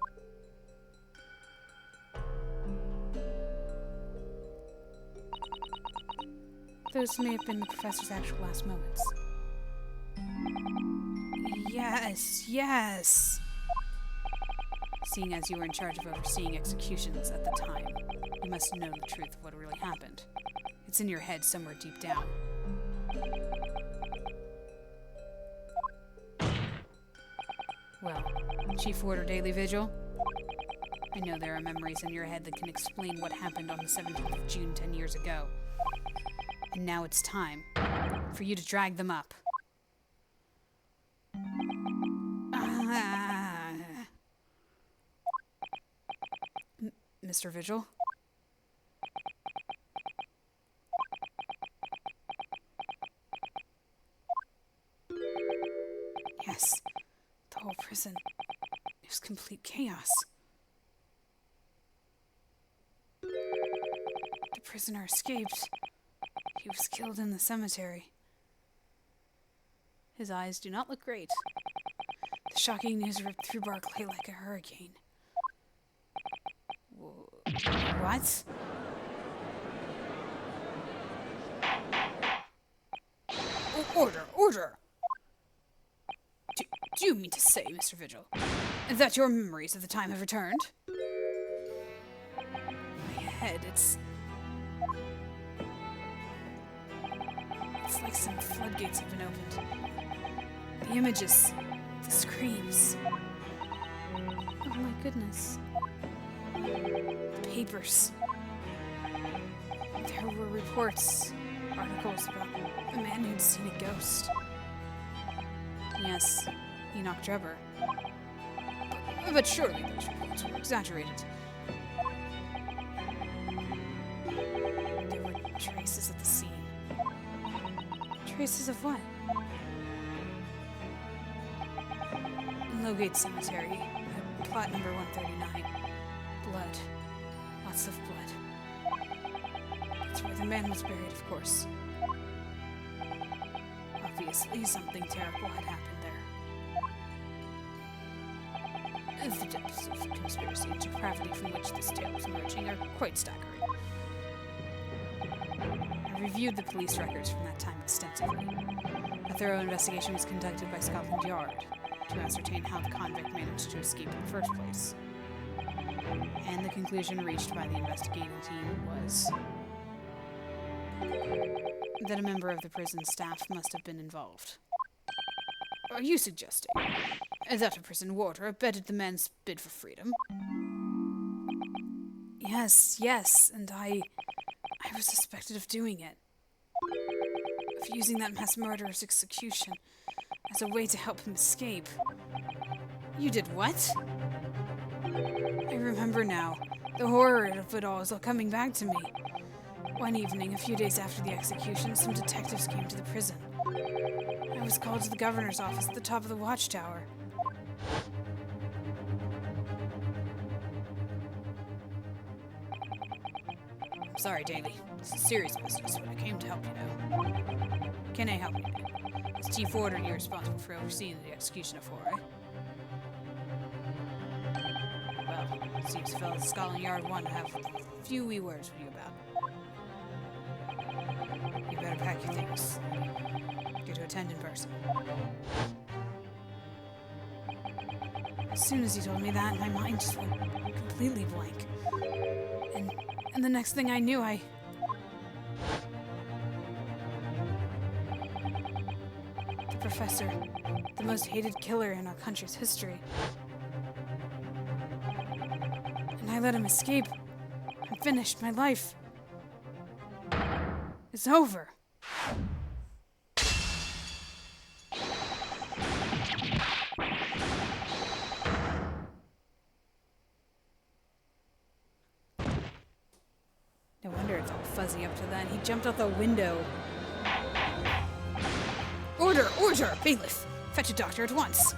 Those may have been the professor's actual last moments. Yes! Seeing as you were in charge of overseeing executions at the time, you must have known the truth of what really happened. It's in your head somewhere deep down. Well, Chief Warder Daily Vigil, I know there are memories in your head that can explain what happened on the 17th of June 10 years ago. And now it's time for you to drag them up. Mr. Vigil? Yes, the whole prison. It was complete chaos. The prisoner escaped. He was killed in the cemetery. His eyes do not look great. The shocking news ripped through Barclay like a hurricane. What? Order! Do you mean to say, Mr. Vigil, that your memories of the time have returned? My head, it's like some floodgates have been opened. The images, the screams. Oh my goodness. The papers. There were reports, articles about a man who'd seen a ghost. Yes, Enoch Drebber. But surely those reports were exaggerated. There were traces at the scene. Traces of what? In Lowgate Cemetery, at plot number 139. Blood. Lots of blood. That's where the man was buried, of course. Obviously, something terrible had happened there. The depths of conspiracy and depravity from which this tale is emerging are quite staggering. I reviewed the police records from that time extensively. thorough investigation was conducted by Scotland Yard to ascertain how the convict managed to escape in the first place. And the conclusion reached by the investigating team was that a member of the prison staff must have been involved. Are you suggesting that a prison warder abetted the man's bid for freedom? Yes, and I was suspected of doing it. Of using that mass murderer's execution as a way to help him escape. You did what? I remember now. The horror of it all is all coming back to me. One evening, a few days after the execution, some detectives came to the prison. I was called to the governor's office at the top of the watchtower. I'm sorry, Daly. This is serious business, but I came to help you now. Can I help you? Is Chief Warder here responsible for overseeing the execution of Foray? Well, it seems the fellows at Scotland Yard want to have a few wee words with you about. You better pack your things. Get to attend in person. As soon as he told me that, my mind just went completely blank. And the next thing I knew, the professor, the most hated killer in our country's history. And I let him escape. I'm finished. My life is over. No wonder it's all fuzzy up to then. He jumped out the window. Order! Order! Bailiff! Fetch a doctor at once!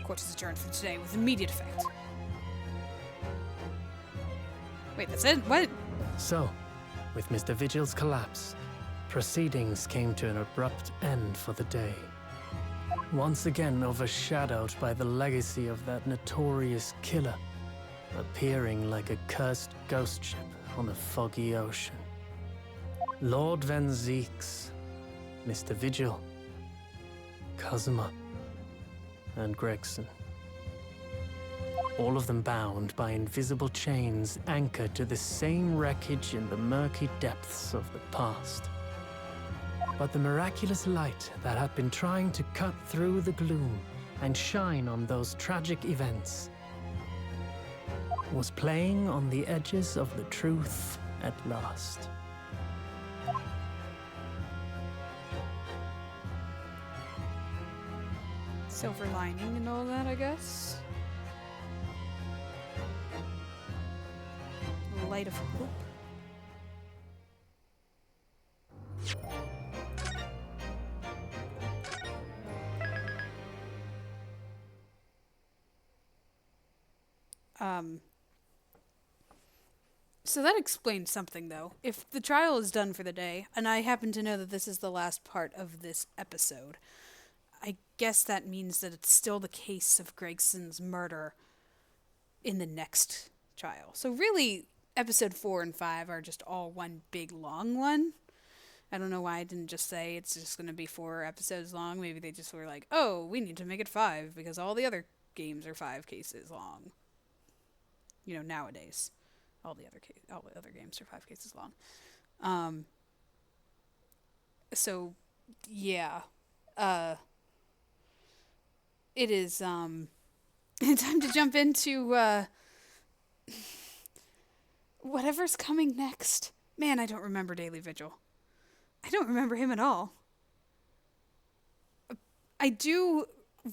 Court is adjourned for today with immediate effect. Wait, that's it? What? So, with Mr. Vigil's collapse, proceedings came to an abrupt end for the day. Once again overshadowed by the legacy of that notorious killer, appearing like a cursed ghost ship on a foggy ocean. Lord Van Zeeks, Mr. Vigil, Cosima, and Gregson. All of them bound by invisible chains anchored to the same wreckage in the murky depths of the past. But the miraculous light that had been trying to cut through the gloom and shine on those tragic events was playing on the edges of the truth at last. Silver lining and all that, I guess. Light of hope. So that explains something, though. If the trial is done for the day, and I happen to know that this is the last part of this episode, I guess that means that it's still the case of Gregson's murder in the next trial. So really, episode 4 and 5 are just all one big long one. I don't know why I didn't just say it's just going to be 4 episodes long. Maybe they just were like, oh, we need to make it 5 because all the other games are 5 cases long. You know, nowadays. All the other games are 5 cases long. So, yeah. It is, time to jump into, whatever's coming next. Man, I don't remember Daily Vigil. I don't remember him at all. I do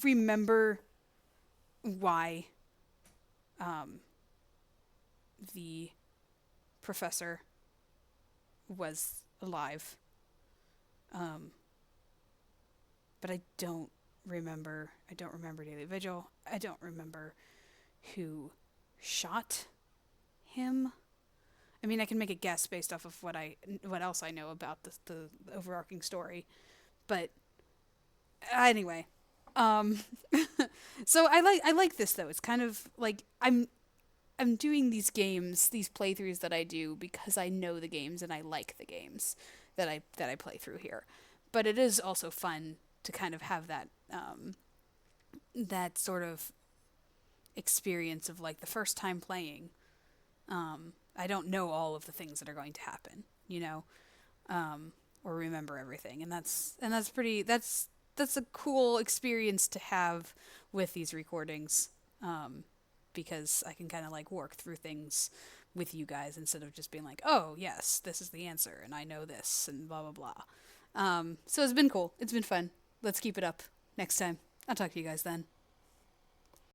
remember why, the professor was alive. But I don't remember Daily Vigil. I don't remember who shot him. I mean, I can make a guess based off of what else I know about the overarching story. But anyway, so I like this though. It's kind of like I'm doing these games, these playthroughs that I do because I know the games and I like the games that I play through here. But it is also fun to kind of have that that sort of experience of like the first time playing. I don't know all of the things that are going to happen, you know, or remember everything, and that's a cool experience to have with these recordings, because I can kind of like work through things with you guys instead of just being like, oh yes, this is the answer, and I know this, and blah blah blah. So it's been cool. It's been fun. Let's keep it up next time. I'll talk to you guys then.